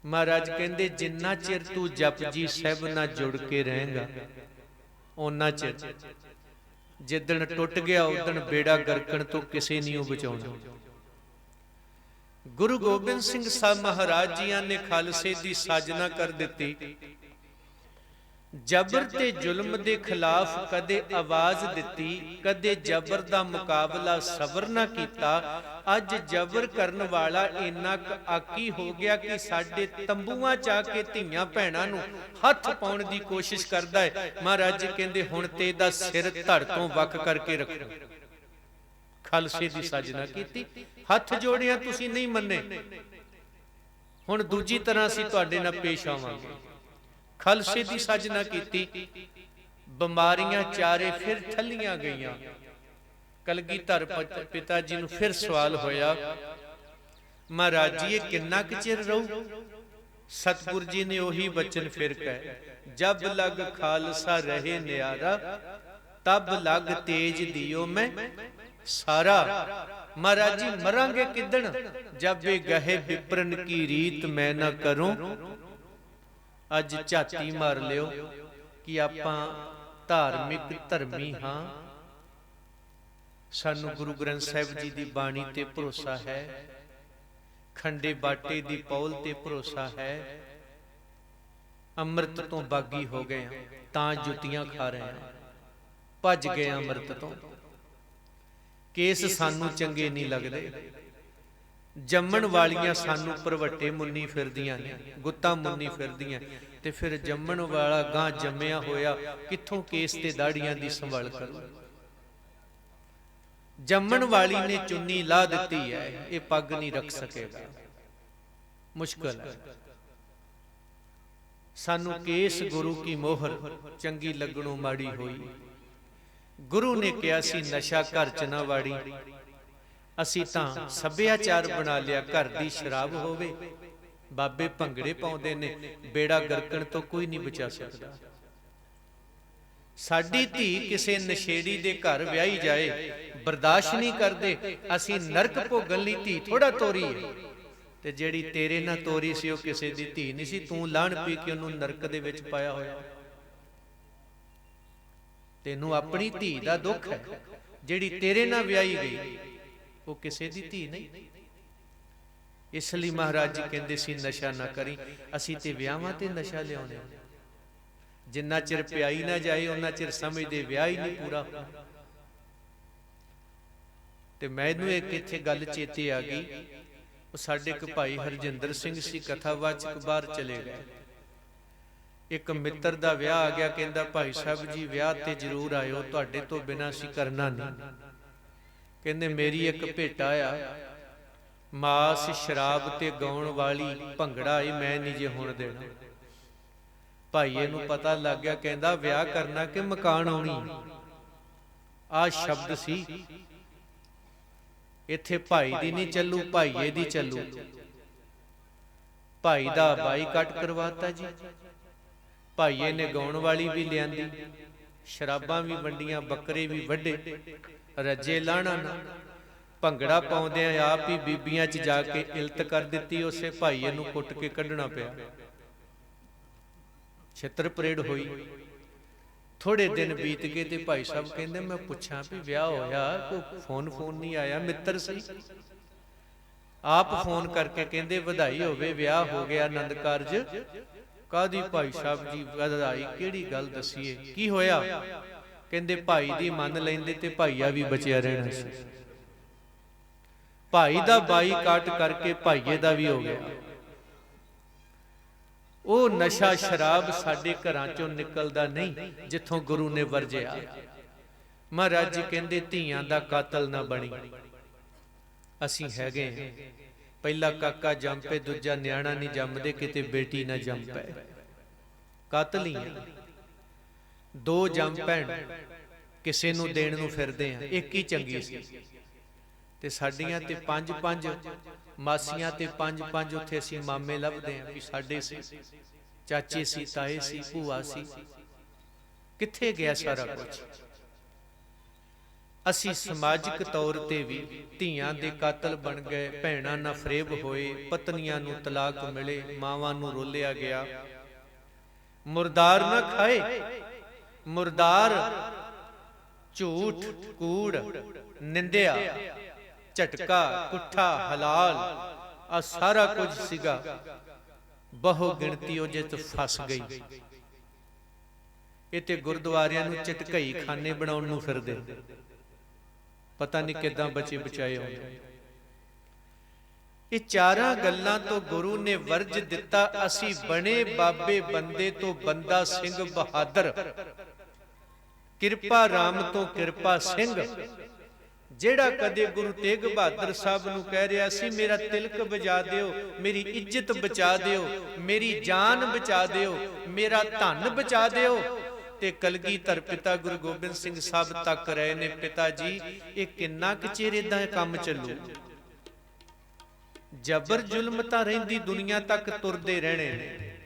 ਮਹਾਰਾਜ ਕਹਿੰਦੇ ਜਿੰਨਾ ਚਿਰ ਤੂੰ ਜਪਜੀ ਸਾਹਿਬ ਨਾਲ ਜੁੜ ਕੇ ਰਹੇਗਾ ਓਨਾ ਚਿਰ। ਜਿੱਦਣ ਟੁੱਟ ਗਿਆ ਉਦਣ ਬੇੜਾ ਗਰਕਣ ਤੋਂ ਕਿਸੇ ਨਹੀਂ ਉਹ ਬਚਾਉਣਾ। ਗੁਰੂ ਗੋਬਿੰਦ ਸਿੰਘ ਸਾਹਿਬ ਮਹਾਰਾਜ ਜੀਆਂ ਨੇ ਖਾਲਸੇ ਦੀ ਸਾਜਨਾ ਕਰ ਦਿੱਤੀ। ਜਬਰ ਤੇ ਜ਼ੁਲਮ ਦੇ ਖਿਲਾਫ ਕਦੇ ਆਵਾਜ਼ ਦਿੱਤੀ, ਕਦੇ ਜਬਰ ਦਾ ਮੁਕਾਬਲਾ ਸਬਰ ਨਾ ਕੀਤਾ। ਅੱਜ ਜਬਰ ਕਰਨ ਵਾਲਾ ਇੰਨਾ ਆਕੀ ਹੋ ਗਿਆ ਕਿ ਸਾਡੇ ਤੰਬੂਆਂ ਚ ਆ ਕੇ ਧੀਆਂ ਭੈਣਾਂ ਨੂੰ ਹੱਥ ਪਾਉਣ ਦੀ ਕੋਸ਼ਿਸ਼ ਕਰਦਾ ਹੈ। ਮਹਾਰਾਜ ਜੀ ਕਹਿੰਦੇ ਹੁਣ ਤੇ ਇਹਦਾ ਸਿਰ ਧੜ ਤੋਂ ਵੱਖ ਕਰਕੇ ਰੱਖੋ। ਖਾਲਸੇ ਦੀ ਸਾਜਨਾ ਕੀਤੀ, ਹੱਥ ਜੋੜਿਆ, ਤੁਸੀਂ ਨਹੀਂ ਮੰਨੇ, ਹੁਣ ਦੂਜੀ ਤਰ੍ਹਾਂ ਅਸੀਂ ਤੁਹਾਡੇ ਨਾਲ ਪੇਸ਼ ਆਵਾਂਗੇ। ਖਾਲਸੇ ਦੀ ਸਾਜਨਾ ਕੀਤੀ, ਬਿਮਾਰੀਆਂ ਚਾਰੇ ਫਿਰ ਠੱਲੀਆਂ ਗਈਆਂ। ਕਲਗੀਧਰ ਪਿਤਾ ਜੀ ਨੂੰ ਫਿਰ ਸਵਾਲ ਹੋਇਆ, ਮਹਾਰਾਜ ਜੀ ਇਹ ਕਿੰਨਾ ਕੁ ਚਿਰ ਰਹੂ? ਸਤਿਗੁਰ ਜੀ ਨੇ ਉਹੀ ਬਚਨ ਫਿਰ ਕਹੇ, ਜਬ ਲਗ ਖਾਲਸਾ ਰਹੇ ਨਿਆਰਾ, ਤਬ ਲਗ ਤੇਜ ਦਿਓ ਮੈਂ ਸਾਰਾ। ਮਹਾਰਾਜ ਜੀ ਮਰਾਂਗੇ ਕਿਦਣ? ਜਬ ਇਹ ਗਹੇ ਵਿਪਰਨ ਕੀ ਰੀਤ ਮੈਂ ਨਾ ਕਰੂੰ। ਅੱਜ ਝਾਤੀ ਮਾਰ ਲਿਓ ਕਿ ਆਪਾਂ ਧਾਰਮਿਕ ਧਰਮੀ ਹਾਂ, ਸਾਨੂੰ ਗੁਰੂ ਗ੍ਰੰਥ ਸਾਹਿਬ ਜੀ ਦੀ ਬਾਣੀ ਤੇ ਭਰੋਸਾ ਹੈ, ਖੰਡੇ ਬਾਟੇ ਦੀ ਪੌਲ ਤੇ ਭਰੋਸਾ ਹੈ, ਅੰਮ੍ਰਿਤ ਤੋਂ ਬਾਗੀ ਹੋ ਗਏ ਹਾਂ ਤਾਂ ਜੁੱਤੀਆਂ ਖਾ ਰਹੇ ਹਾਂ, ਭੱਜ ਗਏ ਅੰਮ੍ਰਿਤ ਤੋਂ। ਕੇਸ ਸਾਨੂੰ ਚੰਗੇ ਨਹੀਂ ਲੱਗਦੇ, ਜੰਮਣ ਵਾਲੀਆਂ ਸਾਨੂੰ ਭਰਵੱਟੇ ਮੁੰਨੀ ਫਿਰਦੀਆਂ ਨੇ, ਗੁੱਤਾਂ ਮੁੰਨੀ ਫਿਰਦੀਆਂ, ਤੇ ਫਿਰ ਜੰਮਣ ਵਾਲਾ ਗਾਂ ਜੰਮਿਆ ਹੋਇਆ ਕਿੱਥੋਂ ਕੇਸ ਤੇ ਦਾੜੀਆਂ ਦੀ ਸੰਭਾਲ ਕਰੂ? ਜੰਮਣ ਵਾਲੀ ਨੇ ਚੁੰਨੀ ਲਾ ਦਿੱਤੀ ਹੈ, ਇਹ ਪੱਗ ਨਹੀਂ ਰੱਖ ਸਕੇਗਾ, ਮੁਸ਼ਕਲ ਹੈ। ਸਾਨੂੰ ਕੇਸ ਗੁਰੂ ਕੀ ਮੋਹਰ ਚੰਗੀ ਲੱਗਣੋਂ ਮਾੜੀ ਹੋਈ। ਗੁਰੂ ਨੇ ਕਿਹਾ ਸੀ ਨਸ਼ਾ ਘਰ ਚ ਨਾ ਵਾੜੀ, ਅਸੀਂ ਤਾਂ ਸੱਭਿਆਚਾਰ ਬਣਾ ਲਿਆ ਘਰ ਦੀ ਸ਼ਰਾਬ ਹੋਵੇ। ਬਾਬੇ ਭੰਗੜੇ ਪਾਉਂਦੇ ਨੇ, ਬੇੜਾ ਗਰਕਣ ਤੋਂ ਕੋਈ ਨਹੀਂ ਬਚਾ ਸਕਦਾ। ਸਾਡੀ ਧੀ ਕਿਸੇ ਨਸ਼ੇੜੀ ਦੇ ਘਰ ਵਿਆਹੀ ਜਾਏ, ਬਰਦਾਸ਼ਤ ਨਹੀਂ ਕਰਦੇ। ਅਸੀਂ ਨਰਕ ਭੋਗਣ ਲਈ ਧੀ ਥੋੜਾ ਤੋਰੀ ਹੈ, ਤੇ ਜਿਹੜੀ ਤੇਰੇ ਨਾਲ ਤੋਰੀ ਸੀ ਉਹ ਕਿਸੇ ਦੀ ਧੀ ਨਹੀਂ ਸੀ, ਤੂੰ ਲਾਣ ਪੀ ਕੇ ਉਹਨੂੰ ਨਰਕ ਦੇ ਵਿੱਚ ਪਾਇਆ ਹੋਇਆ। ਤੈਨੂੰ ਆਪਣੀ ਧੀ ਦਾ ਦੁੱਖ ਹੈ, ਜਿਹੜੀ ਤੇਰੇ ਨਾਲ ਵਿਆਹੀ ਗਈ ਉਹ ਕਿਸੇ ਦੀ ਧੀ ਨਹੀਂ। ਇਸ ਲਈ ਮਹਾਰਾਜ ਜੀ ਕਹਿੰਦੇ ਸੀ ਨਸ਼ਾ ਨਾ ਕਰੀ। ਅਸੀਂ ਤੇ ਵਿਆਹਾਂ ਤੇ ਨਸ਼ਾ ਲਿਆਉਂਦੇ, ਜਿੰਨਾ ਚਿਰ ਪਿਆਈ ਨਾ ਜਾਏ ਉਹਨਾਂ ਚਿਰ ਸਮਝਦੇ ਵਿਆਹ ਹੀ ਨਹੀਂ ਪੂਰਾ ਹੋਣਾ। ਤੇ ਮੈਨੂੰ ਇੱਕ ਇੱਥੇ ਗੱਲ ਚੇਤੇ ਆ ਗਈ, ਉਹ ਸਾਡੇ ਇੱਕ ਭਾਈ ਹਰਜਿੰਦਰ ਸਿੰਘ ਸੀ, ਕਥਾਵਾਚਕ, ਬਾਹਰ ਚਲੇ ਗਏ। ਇੱਕ ਮਿੱਤਰ ਦਾ ਵਿਆਹ ਆ ਗਿਆ, ਕਹਿੰਦਾ ਭਾਈ ਸਾਹਿਬ ਜੀ ਵਿਆਹ ਤੇ ਜ਼ਰੂਰ ਆਇਓ, ਤੁਹਾਡੇ ਤੋਂ ਬਿਨਾਂ ਅਸੀਂ ਕਰਨਾ ਨਹੀਂ। ਕਹਿੰਦੇ ਮੇਰੀ ਇੱਕ ਭੇਟਾ ਆ, ਮਾਸ ਸ਼ਰਾਬ ਤੇ ਗਾਉਣ ਵਾਲੀ ਭੰਗੜਾ ਏ, ਮੈਂ ਨਹੀਂ ਜੇ ਹੁਣ ਦੇਣਾ। ਭਾਈਏ ਨੂੰ ਪਤਾ ਲੱਗ ਗਿਆ, ਕਹਿੰਦਾ ਵਿਆਹ ਕਰਨਾ ਕਿ ਮਕਾਨ ਆਉਣੀ? ਆ ਸ਼ਬਦ ਸੀ। ਇੱਥੇ ਭਾਈ ਦੀ ਨਹੀਂ ਚੱਲੂ, ਭਾਈਏ ਦੀ ਚੱਲੂ। ਭਾਈ ਦਾ ਬਾਈਕਾਟ ਕਰਵਾਤਾ ਜੀ। ਭਾਈਏ ਨੇ ਗਾਉਣ ਵਾਲੀ ਵੀ ਲਿਆਂਦੀ, ਸ਼ਰਾਬਾਂ ਵੀ ਵੰਡੀਆਂ, ਬੱਕਰੇ ਵੀ ਵੱਢੇ, ਰੱਜੇ ਲਾਣਾ ਨਾ। ਭੰਗੜਾ ਪਾਉਂਦਿਆਂ ਆਪ ਹੀ ਬੀਬੀਆਂ 'ਚ ਜਾ ਕੇ ਇਲਤ ਕਰ ਦਿੱਤੀ। ਉਸੇ ਭਾਈਏ ਨੂੰ ਕੁੱਟ ਕੇ ਕੱਢਣਾ ਪਿਆ, ਛਿੱਤਰ ਪਰੇਡ ਹੋਈ। ਥੋੜੇ ਦਿਨ ਬੀਤ ਗਏ ਤੇ ਭਾਈ ਸਾਹਿਬ ਕਹਿੰਦੇ ਮੈਂ ਪੁੱਛਾਂ ਵੀ ਵਿਆਹ ਹੋਇਆ, ਕੋਈ ਫੋਨ ਨਹੀਂ ਆਇਆ? ਮਿੱਤਰ ਸੀ, ਆਪ ਫੋਨ ਕਰਕੇ ਕਹਿੰਦੇ ਵਧਾਈ ਹੋਵੇ, ਵਿਆਹ ਹੋ ਗਿਆ, ਆਨੰਦ ਕਾਰਜ। ਕਾਹਦੀ ਭਾਈ ਸਾਹਿਬ ਜੀ ਵਧਾਈ? ਕਿਹੜੀ ਗੱਲ ਦਸੀਏ, ਕੀ ਹੋਇਆ? ਕਹਿੰਦੇ ਭਾਈ ਦੀ ਮੰਨ ਲੈਂਦੇ ਤੇ ਭਾਈਆ ਵੀ ਬਚਿਆ ਰਹਿਣਾ ਸੀ। ਭਾਈ ਦਾ ਬਾਈਕਾਟ ਕਰਕੇ ਭਾਈਏ ਦਾ ਵੀ ਹੋ ਗਿਆ। ਉਹ ਨਸ਼ਾ ਸ਼ਰਾਬ ਸਾਡੇ ਘਰਾਂ ਚੋਂ ਨਿਕਲਦਾ ਨਹੀਂ ਜਿੱਥੋਂ ਗੁਰੂ ਨੇ ਵਰਜਿਆ। ਮਹਾਰਾਜ ਜੀ ਕਹਿੰਦੇ ਧੀਆਂ ਦਾ ਕਾਤਲ ਨਾ ਬਣੀ। ਅਸੀਂ ਹੈਗੇ ਹਾਂ, ਪਹਿਲਾ ਕਾਕਾ ਜੰਮ ਪਏ, ਦੂਜਾ ਨਿਆਣਾ ਨਹੀਂ ਜੰਮਦੇ, ਕਿਤੇ ਬੇਟੀ ਨਾ ਜੰਮ ਪਏ, ਕਾਤਲ ਹੀ ਆ। ਦੋ ਜੰਮ ਭੈਣ ਕਿਸੇ ਨੂੰ ਦੇਣ ਨੂੰ ਫਿਰਦੇ ਆ, ਇੱਕ ਹੀ ਚੰਗੀ ਸੀ ਤੇ ਸਾਡੀਆਂ ਤੇ ਪੰਜ ਪੰਜ ਮਾਸੀਆਂ ਤੇ ਪੰਜ ਪੰਜ ਉੱਥੇ ਅਸੀਂ ਮਾਮੇ ਲੱਭਦੇ ਆ ਵੀ ਸਾਡੇ ਸੀ, ਚਾਚੇ ਸੀ, ਤਾਏ ਸੀ, ਭੂਆ ਸੀ। ਕਿੱਥੇ ਗਿਆ ਸਾਰਾ ਕੁਝ? ਅਸੀਂ ਸਮਾਜਿਕ ਤੌਰ ਤੇ ਵੀ ਧੀਆਂ ਦੇ ਕਾਤਲ ਬਣ ਗਏ, ਭੈਣਾਂ ਨਾਲ ਫਰੇਬ ਹੋਏ, ਪਤਨੀਆਂ ਨੂੰ ਤਲਾਕ ਮਿਲੇ, ਮਾਵਾਂ ਨੂੰ ਰੋਲਿਆ ਗਿਆ। ਮੁਰਦਾਰ ਨਾ ਖਾਏ, ਮੁਰਦਾਰ ਝੂਠ, ਕੂੜ, ਨਿੰਦਿਆ, ਝਟਕਾ, ਕੁੱਠਾ, ਹਲਾਲ, ਆ ਸਾਰਾ ਕੁਝ ਸੀਗਾ। ਬਹੁ ਗਿਣਤੀ ਉਹ ਜਿੱਤ ਫਸ ਗਈ। ਇਹ ਤੇ ਗੁਰਦੁਆਰਿਆਂ ਨੂੰ ਚਟਕਈ ਖਾਨੇ ਬਣਾਉਣ ਨੂੰ ਫਿਰਦੇ, ਪਤਾ ਨਹੀਂ ਕਿੱਦਾਂ ਬਚੇ ਬਚਾਏ ਹੋਏ। ਇਹ ਚਾਰਾਂ ਗੱਲਾਂ ਤੋਂ ਗੁਰੂ ਨੇ ਵਰਜ ਦਿੱਤਾ। ਅਸੀਂ ਬਣੇ ਬਾਬੇ ਬੰਦੇ ਤੋਂ ਬੰਦਾ ਸਿੰਘ ਬਹਾਦਰ, ਕਿਰਪਾ ਰਾਮ ਤੋਂ ਕਿਰਪਾ ਸਿੰਘ। ਜਿਹੜਾ ਕਦੇ ਗੁਰੂ ਤੇਗ ਬਹਾਦਰ ਸਾਹਿਬ ਨੂੰ ਕਹਿ ਰਿਹਾ ਸੀ ਮੇਰਾ ਤਿਲਕ ਬਚਾ ਦਿਓ, ਮੇਰੀ ਇੱਜ਼ਤ ਬਚਾ ਦਿਓ, ਮੇਰੀ ਜਾਨ ਬਚਾ ਦਿਓ, ਮੇਰਾ ਧਨ ਬਚਾ ਦਿਓ, ਤੇ ਕਲਗੀਧਰ ਪਿਤਾ ਗੁਰੂ ਗੋਬਿੰਦ ਸਿੰਘ ਸਾਹਿਬ ਤੱਕ ਰਹੇ ਨੇ, ਪਿਤਾ ਜੀ ਇਹ ਕਿੰਨਾ ਕੁ ਚਿਰ ਇਦਾਂ ਕੰਮ ਚੱਲੂ? ਜਬਰ ਜ਼ੁਲਮ ਤਾਂ ਰਹਿੰਦੀ ਦੁਨੀਆ ਤੱਕ ਤੁਰਦੇ ਰਹਿਣੇ ਨੇ।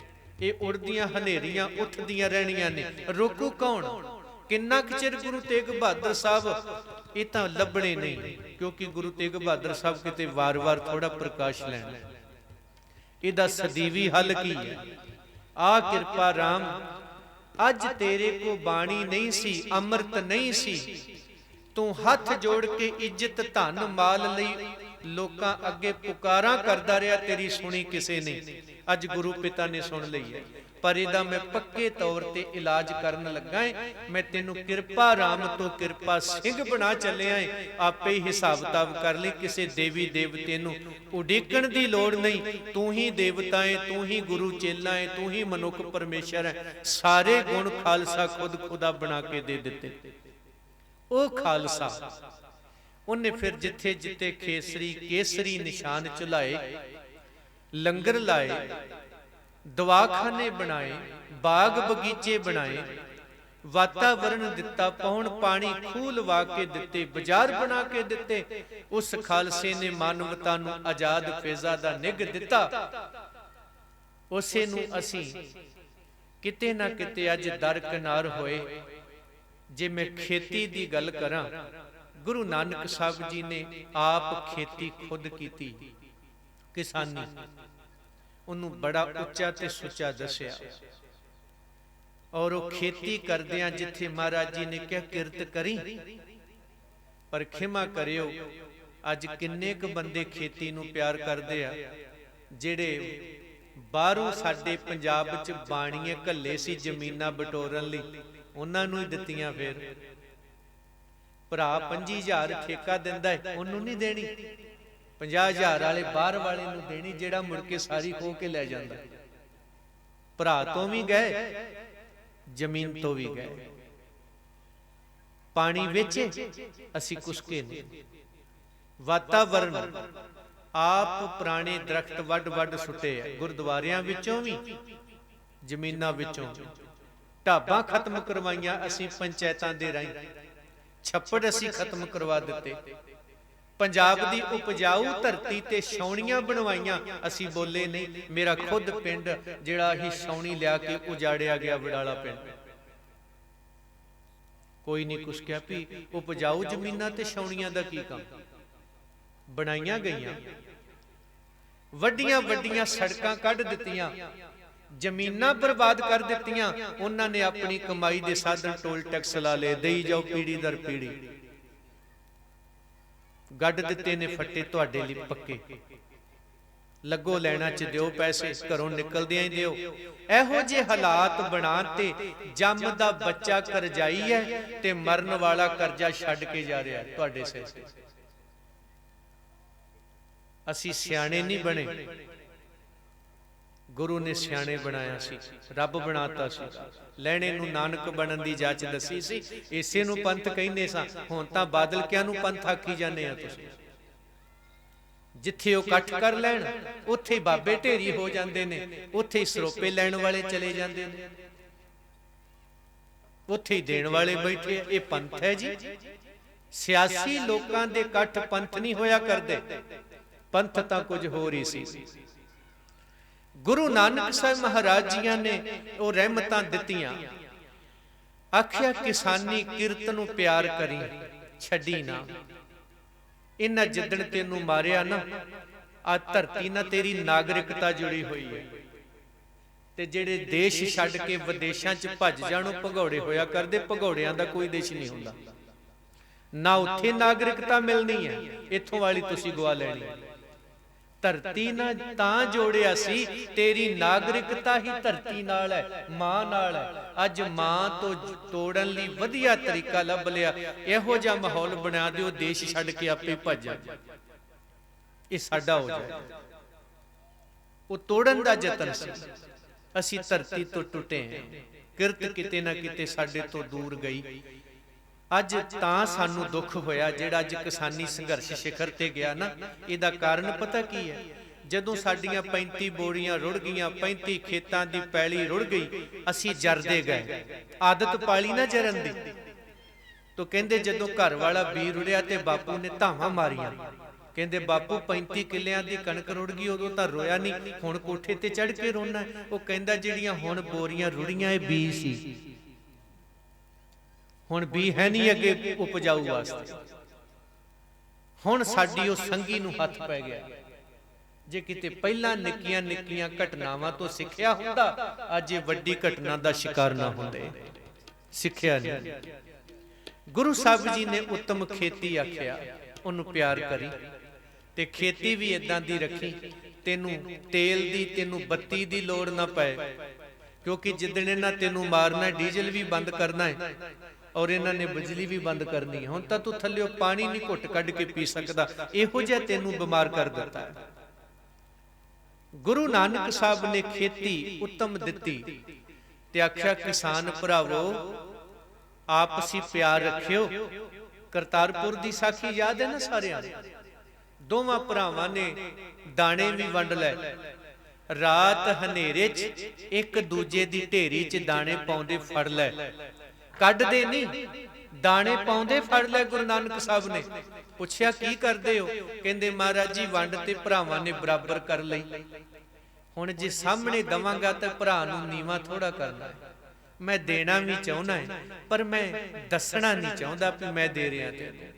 ਇਹ ਉੜਦੀਆਂ ਹਨੇਰੀਆਂ ਉੱਠਦੀਆਂ ਰਹਿਣੀਆਂ ਨੇ, ਰੋਕੂ ਕੌਣ? ਕਿੰਨਾ ਕੁ ਚਿਰ ਗੁਰੂ ਤੇਗ ਬਹਾਦਰ ਸਾਹਿਬ? ਇਹ ਤਾਂ ਲੱਭਣੇ ਨਹੀਂ, ਕਿਉਂਕਿ ਗੁਰੂ ਤੇਗ ਬਹਾਦਰ ਸਾਹਿਬ ਕਿਤੇ ਵਾਰ-ਵਾਰ ਥੋੜਾ ਪ੍ਰਕਾਸ਼ ਲੈਣ। ਇਹਦਾ ਸਦੀਵੀ ਹੱਲ ਕੀ ਹੈ? ਆ ਕਿਰਪਾ ਰਾਮ, ਅੱਜ ਤੇਰੇ ਕੋ ਬਾਣੀ ਨਹੀਂ ਸੀ, ਅੰਮ੍ਰਿਤ ਨਹੀਂ ਸੀ, ਤੂੰ ਹੱਥ ਜੋੜ ਕੇ ਇੱਜ਼ਤ ਧਨ ਮਾਲ ਲਈ ਲੋਕਾਂ ਅੱਗੇ ਪੁਕਾਰਾਂ ਕਰਦਾ ਰਿਹਾ, ਤੇਰੀ ਸੁਣੀ ਕਿਸੇ ਨੇ। ਅੱਜ ਗੁਰੂ ਪਿਤਾ ਨੇ ਸੁਣ ਲਈ ਹੈ, ਪਰ ਇਹਦਾ ਮੈਂ ਪੱਕੇ ਤੌਰ ਤੇ ਇਲਾਜ ਕਰਨ ਲੱਗਾ ਏ। ਮੈਂ ਤੈਨੂੰ ਕਿਰਪਾ ਰਾਮ ਤੋਂ ਕਿਰਪਾ ਸਿੰਘ ਬਣਾ ਚੱਲਿਆ ਏ। ਆਪੇ ਹੀ ਹਿਸਾਬ ਕਿਤਾਬ ਕਰ ਲਈ, ਕਿਸੇ ਦੇਵੀ ਦੇਵਤੇ ਨੂੰ ਉਡੀਕਣ ਦੀ ਲੋੜ ਨਹੀਂ। ਤੂੰ ਹੀ ਦੇਵਤਾ ਏ, ਤੂੰ ਹੀ ਗੁਰੂ ਚੇਲਾ ਏ, ਤੂੰ ਹੀ ਮਨੁੱਖ ਪਰਮੇਸ਼ਰ ਹੈ। ਸਾਰੇ ਗੁਣ ਖਾਲਸਾ ਖੁਦ ਖੁਦਾ ਬਣਾ ਕੇ ਦੇ ਦਿੱਤੇ। ਉਹ ਖਾਲਸਾ ਉਹਨੇ ਫਿਰ ਜਿੱਥੇ ਜਿੱਥੇ ਖੇਸਰੀ ਕੇਸਰੀ ਨਿਸ਼ਾਨ ਚੁਲਾਏ, ਲੰਗਰ ਲਾਏ, ਦਵਾਖਾਨੇ ਬਣਾਏ, ਬਾਗ ਬਗੀਚੇ ਬਣਾਏ, ਵਾਤਾਵਰਣ ਦਿੱਤਾ, ਪੌਣ ਪਾਣੀ ਖੂਹ ਲਵਾ ਕੇ ਦਿੱਤੇ, ਬਾਜ਼ਾਰ ਬਣਾ ਕੇ ਦਿੱਤੇ। ਉਸ ਖਾਲਸੇ ਨੇ ਮਾਨਵਤਾ ਨੂੰ ਆਜ਼ਾਦ ਫੈਜ਼ਾ ਦਾ ਨਿੱਘ ਦਿੱਤਾ। ਉਸੇ ਨੂੰ ਅਸੀਂ ਕਿਤੇ ਨਾ ਕਿਤੇ ਅੱਜ ਦਰਕਿਨਾਰ ਹੋਏ। ਜੇ ਮੈਂ ਖੇਤੀ ਦੀ ਗੱਲ ਕਰਾਂ, ਗੁਰੂ ਨਾਨਕ ਸਾਹਿਬ ਜੀ ਨੇ ਆਪ ਖੇਤੀ ਖੁਦ ਕੀਤੀ, ਕਿਸਾਨੀ। ਉਹਨੂੰ ਬੜਾ ਉੱਚਾ ਤੇ ਸੁੱਚਾ ਦੱਸਿਆ। ਔਰ ਉਹ ਖੇਤੀ ਕਰਦਿਆਂ ਜਿੱਥੇ ਮਹਾਰਾਜ ਜੀ ਨੇ ਕਿਹਾ ਕਿਰਤ ਕਰੀ, ਪਰ ਖਿਮਾ ਕਰਿਓ, ਅੱਜ ਕਿੰਨੇ ਕੁ ਬੰਦੇ ਖੇਤੀ ਨੂੰ ਪਿਆਰ ਕਰਦੇ ਆ, ਜਿਹੜੇ ਬਾਹਰੋਂ ਸਾਡੇ ਪੰਜਾਬ 'ਚ ਬਾਣੀਏ ਘੱਲੇ ਸੀ ਜ਼ਮੀਨਾਂ ਬਟੋਰਨ ਲਈ, ਉਹਨਾਂ ਨੂੰ ਹੀ ਦਿੱਤੀਆਂ। ਫਿਰ ਭਰਾ 25,000 ਠੇਕਾ ਦਿੰਦਾ ਹੈ, ਉਹਨੂੰ ਨਹੀਂ ਦੇਣੀ। 50,000 ਵਾਲੇ ਬਾਹਰ ਵਾਲੇ ਨੂੰ ਦੇਣੀ, ਜਿਹੜਾ ਮੁੜ ਕੇ ਸਾਰੀ ਖੋ ਕੇ ਲੈ ਜਾਂਦਾ। ਭਰਾ ਤੋਂ ਵੀ ਗਏ, ਜ਼ਮੀਨ ਤੋਂ ਵੀ ਗਏ। ਪਾਣੀ ਵਿੱਚ ਅਸੀਂ ਕੁਸਕੇ ਨਹੀਂ। ਵਾਤਾਵਰਣ ਆਪ ਪੁਰਾਣੇ ਦਰਖਤ ਵੱਡ ਵੱਡ ਸੁੱਟੇ ਆ, ਗੁਰਦੁਆਰਿਆਂ ਵਿੱਚੋਂ ਵੀ, ਜ਼ਮੀਨਾਂ ਵਿੱਚੋਂ। ਢਾਬਾਂ ਖਤਮ ਕਰਵਾਈਆਂ ਅਸੀਂ ਪੰਚਾਇਤਾਂ ਦੇ ਰਾਹੀਂ, ਛੱਪੜ ਅਸੀਂ ਖਤਮ ਕਰਵਾ ਦਿੱਤੇ। ਪੰਜਾਬ ਦੀ ਉਪਜਾਊ ਧਰਤੀ ਤੇ ਛਾਉਣੀਆਂ ਬਣਵਾਈਆਂ, ਅਸੀਂ ਬੋਲੇ ਨਹੀਂ। ਮੇਰਾ ਖੁਦ ਪਿੰਡ ਜਿਹੜਾ ਹੀ ਛਾਉਣੀ ਲਿਆ ਕੇ ਉਜਾੜਿਆ ਗਿਆ, ਵਡਾਲਾ ਪਿੰਡ। ਕੋਈ ਨਹੀਂ ਕੁਛ ਕਿਹਾ ਵੀ ਉਪਜਾਊ ਜ਼ਮੀਨਾਂ ਤੇ ਛਾਉਣੀਆਂ ਦਾ ਕੀ ਕੰਮ? ਬਣਾਈਆਂ ਗਈਆਂ। ਵੱਡੀਆਂ ਵੱਡੀਆਂ ਸੜਕਾਂ ਕੱਢ ਦਿੱਤੀਆਂ, ਜ਼ਮੀਨਾਂ ਬਰਬਾਦ ਕਰ ਦਿੱਤੀਆਂ। ਉਹਨਾਂ ਨੇ ਆਪਣੀ ਕਮਾਈ ਦੇ ਸਾਧਨ ਟੋਲ ਟੈਕਸ ਲਾ ਲਏ, ਦੇਈ ਜਾਓ ਪੀੜੀ ਦਰ ਪੀੜੀ। ਗੱਡ ਦਿੱਤੇ ਨੇ ਫੱਟੇ ਤੁਹਾਡੇ ਲਈ ਪੱਕੇ, ਲੱਗੋ ਲੈਣਾ ਚ ਦਿਓ ਪੈਸੇ, ਘਰੋਂ ਨਿਕਲਦਿਆਂ ਹੀ ਦਿਓ। ਇਹੋ ਜਿਹੇ ਹਾਲਾਤ ਬਣਾ ਤੇ ਜੰਮਦਾ ਬੱਚਾ ਕਰਜ਼ਾਈ ਹੈ ਤੇ ਮਰਨ ਵਾਲਾ ਕਰਜ਼ਾ ਛੱਡ ਕੇ ਜਾ ਰਿਹਾ ਤੁਹਾਡੇ ਸਿਰ ਤੇ। ਅਸੀਂ ਸਿਆਣੇ ਨਹੀਂ ਬਣੇ, ਗੁਰੂ ਨੇ ਸਿਆਣੇ ਬਣਾਇਆ ਸੀ, ਰੱਬ ਬਣਾਤਾ ਸੀ। ਲੈਣੇ ਨੂੰ ਨਾਨਕ ਬਣਨ ਦੀ ਜਾਚ ਦੱਸੀ ਸੀ, ਇਸੇ ਨੂੰ ਪੰਥ ਕਹਿੰਦੇ ਸਾਂ। ਹੁਣ ਤਾਂ ਬਾਦਲ ਕਿਆਂ ਨੂੰ ਪੰਥ ਆਖੀ ਜਾਂਦੇ ਆ ਤੁਸੀਂ। ਜਿੱਥੇ ਉਹ ਇਕੱਠ ਕਰ ਲੈਣ ਉੱਥੇ ਬਾਬੇ ਢੇਰੀ ਹੋ ਜਾਂਦੇ ਨੇ, ਉੱਥੇ ਸਰੋਪੇ ਲੈਣ ਵਾਲੇ ਚਲੇ ਜਾਂਦੇ ਨੇ। ਉੱਥੇ ਹੀ ਦੇਣ ਵਾਲੇ ਬੈਠੇ ਆ। ਇਹ ਪੰਥ ਹੈ ਜੀ। ਸਿਆਸੀ ਲੋਕਾਂ ਦੇ ਇਕੱਠ ਪੰਥ ਨਹੀਂ ਹੋਇਆ ਕਰਦੇ, ਪੰਥ ਤਾਂ ਕੁਝ ਹੋਰ ਹੀ ਸੀ। ਗੁਰੂ ਨਾਨਕ ਸਾਹਿਬ ਮਹਾਰਾਜ ਜੀਆਂ ਨੇ ਉਹ ਰਹਿਮਤਾਂ ਦਿੱਤੀਆਂ, ਆਖਿਆ ਕਿਸਾਨੀ ਕਿਰਤ ਨੂੰ ਪਿਆਰ ਕਰੀ, ਛੱਡੀ ਨਾ। ਇਹਨਾਂ ਜਿੱਦਣ ਤੈਨੂੰ ਮਾਰਿਆ ਨਾ, ਆ ਧਰਤੀ ਨਾਲ ਤੇਰੀ ਨਾਗਰਿਕਤਾ ਜੁੜੀ ਹੋਈ ਹੈ। ਤੇ ਜਿਹੜੇ ਦੇਸ਼ ਛੱਡ ਕੇ ਵਿਦੇਸ਼ਾਂ 'ਚ ਭੱਜ ਜਾਣੋ ਭਗੌੜੇ ਹੋਇਆ ਕਰਦੇ, ਭਗੌੜਿਆਂ ਦਾ ਕੋਈ ਦੇਸ਼ ਨਹੀਂ ਹੁੰਦਾ ਨਾ। ਉੱਥੇ ਨਾਗਰਿਕਤਾ ਮਿਲਣੀ ਹੈ, ਇੱਥੋਂ ਵਾਲੀ ਤੁਸੀਂ ਗਵਾ ਲੈਣੀ। ਧਰਤੀ ਨਾਲ ਤਾਂ ਜੋੜਿਆ ਸੀ, ਤੇਰੀ ਨਾਗਰਿਕਤਾ ਹੀ ਧਰਤੀ ਨਾਲ ਹੈ, ਮਾਂ ਨਾਲ ਹੈ। ਅੱਜ ਮਾਂ ਤੋਂ ਤੋੜਨ ਲਈ ਵਧੀਆ ਤਰੀਕਾ ਲੱਭ ਲਿਆ, ਇਹੋ ਜਿਹਾ ਮਾਹੌਲ ਬਣਾ ਦਿਓ ਦੇਸ਼ ਛੱਡ ਕੇ ਆਪੇ ਭੱਜ ਜਾ। ਇਹ ਸਾਡਾ ਹੋ ਜਾਏ। ਉਹ ਤੋੜਨ ਦਾ ਯਤਨ ਸੀ। ਅਸੀਂ ਧਰਤੀ ਤੋਂ ਟੁੱਟੇ ਹਾਂ, ਕਿਰਤ ਕਿਤੇ ਨਾ ਕਿਤੇ ਸਾਡੇ ਤੋਂ ਦੂਰ ਗਈ। ਅੱਜ ਤਾਂ ਸਾਨੂੰ ਦੁੱਖ ਹੋਇਆ ਜਿਹੜਾ ਅੱਜ ਕਿਸਾਨੀ ਸੰਘਰਸ਼ ਸਿਖਰ ਤੇ ਗਿਆ ਨਾ। ਇਹਦਾ ਕਾਰਨ ਪਤਾ ਕੀ ਹੈ? ਜਦੋਂ ਸਾਡੀਆਂ 35 ਬੋਰੀਆਂ ਰੁੜ ਗਈਆਂ, 35 ਖੇਤਾਂ ਦੀ ਪੈਲੀ ਰੁੜ ਗਈ, ਅਸੀਂ ਜਰਦੇ ਗਏ। ਆਦਤ ਪਾਲੀ ਨਾ ਜਰਨ ਦੀ। ਤੋ ਕਹਿੰਦੇ ਜਦੋਂ ਘਰ ਵਾਲਾ ਬੀਰ ਰੁੜਿਆ ਤੇ ਬਾਪੂ ਨੇ ਧਾਵਾਂ ਮਾਰੀਆਂ। ਕਹਿੰਦੇ ਬਾਪੂ 35 ਕਿੱਲਿਆਂ ਦੀ ਕਣਕ ਰੁੜ ਗਈ, ਉਦੋਂ ਤਾਂ ਰੋਇਆ ਨਹੀਂ, ਹੁਣ ਕੋਠੇ ਤੇ ਚੜ ਕੇ ਰੋਣਾ। ਉਹ ਕਹਿੰਦਾ ਜਿਹੜੀਆਂ ਹੁਣ ਬੋਰੀਆਂ ਰੁੜੀਆਂ ਇਹ ਬੀ ਸੀ, ਹੁਣ ਬੀ ਹੈ ਨਹੀਂ ਅੱਗੇ ਉਪਜਾਊ ਵਾਸਤੇ। ਹੁਣ ਸਾਡੀ ਉਹ ਸੰਗੀ ਨੂੰ ਹੱਥ ਪੈ ਗਿਆ। ਜੇ ਕਿਤੇ ਪਹਿਲਾਂ ਨਿੱਕੀਆਂ ਨਿੱਕੀਆਂ ਘਟਨਾਵਾਂ ਤੋਂ ਸਿੱਖਿਆ ਹੁੰਦਾ, ਅੱਜ ਇਹ ਵੱਡੀ ਘਟਨਾ ਦਾ ਸ਼ਿਕਾਰ ਨਾ ਹੁੰਦੇ। ਸਿੱਖਿਆ ਨਹੀਂ। ਗੁਰੂ ਸਾਹਿਬ ਜੀ ਨੇ ਉੱਤਮ ਖੇਤੀ ਆਖਿਆ, ਉਹਨੂੰ ਪਿਆਰ ਕਰੀ ਤੇ ਖੇਤੀ ਵੀ ਇਦਾਂ ਦੀ ਰੱਖੀ ਤੈਨੂੰ ਤੇਲ ਦੀ, ਤੈਨੂੰ ਬੱਤੀ ਦੀ ਲੋੜ ਨਾ ਪਏ। ਕਿਉਂਕਿ ਜਿੱਦਣ ਇਹਨਾਂ ਤੈਨੂੰ ਮਾਰਨਾ, ਡੀਜ਼ਲ ਵੀ ਬੰਦ ਕਰਨਾ ਹੈ ਔਰ ਇਹਨਾਂ ਨੇ ਬਿਜਲੀ ਵੀ ਬੰਦ ਕਰਨੀ ਹੈ। ਹੁਣ ਤਾਂ ਤੂੰ ਥੱਲਿਓ ਪਾਣੀ ਨਹੀਂ ਘੁੱਟ ਕੱਢ ਕੇ ਪੀ ਸਕਦਾ, ਇਹੋ ਜਿਹਾ ਤੈਨੂੰ ਬਿਮਾਰ ਕਰ ਦਿੱਤਾ ਹੈ। ਗੁਰੂ ਨਾਨਕ ਸਾਹਿਬ ਨੇ ਖੇਤੀ ਉੱਤਮ ਦਿੱਤੀ ਤੇ ਆਖਿਆ ਕਿਸਾਨ ਭਰਾਵੋ ਆਪਸੀ ਪਿਆਰ ਰੱਖਿਓ। ਕਰਤਾਰਪੁਰ ਦੀ ਸਾਖੀ ਯਾਦ ਹੈ ਨਾ ਸਾਰਿਆਂ ਨੂੰ? ਦੋਵਾਂ ਭਰਾਵਾਂ ਨੇ ਦਾਣੇ ਵੀ ਵੰਡ ਲਏ। ਰਾਤ ਹਨੇਰੇ 'ਚ ਇੱਕ ਦੂਜੇ ਦੀ ਢੇਰੀ 'ਚ ਦਾਣੇ ਪਾਉਂਦੇ ਫੜ ਲੈ, ਕੱਢਦੇ ਨਹੀਂ, ਦਾਣੇ ਪਾਉਂਦੇ ਫੜ ਲੈ। ਗੁਰੂ ਨਾਨਕ ਸਾਹਿਬ ਨੇ ਪੁੱਛਿਆ ਕੀ ਕਰਦੇ ਹੋ? ਕਹਿੰਦੇ ਮਹਾਰਾਜ ਜੀ ਵੰਡ ਤੇ ਭਰਾਵਾਂ ਨੇ ਬਰਾਬਰ ਕਰ ਲਈ। ਹੁਣ ਜੇ ਸਾਹਮਣੇ ਦਵਾਂਗਾ ਤਾਂ ਭਰਾ ਨੂੰ ਨੀਵਾਂ ਥੋੜਾ ਕਰਨਾ ਹੈ। ਮੈਂ ਦੇਣਾ ਵੀ ਚਾਹੁੰਦਾ ਹੈ, ਪਰ ਮੈਂ ਦੱਸਣਾ ਨਹੀਂ ਚਾਹੁੰਦਾ ਕਿ ਮੈਂ ਦੇ ਰਿਹਾ ਤੈਨੂੰ।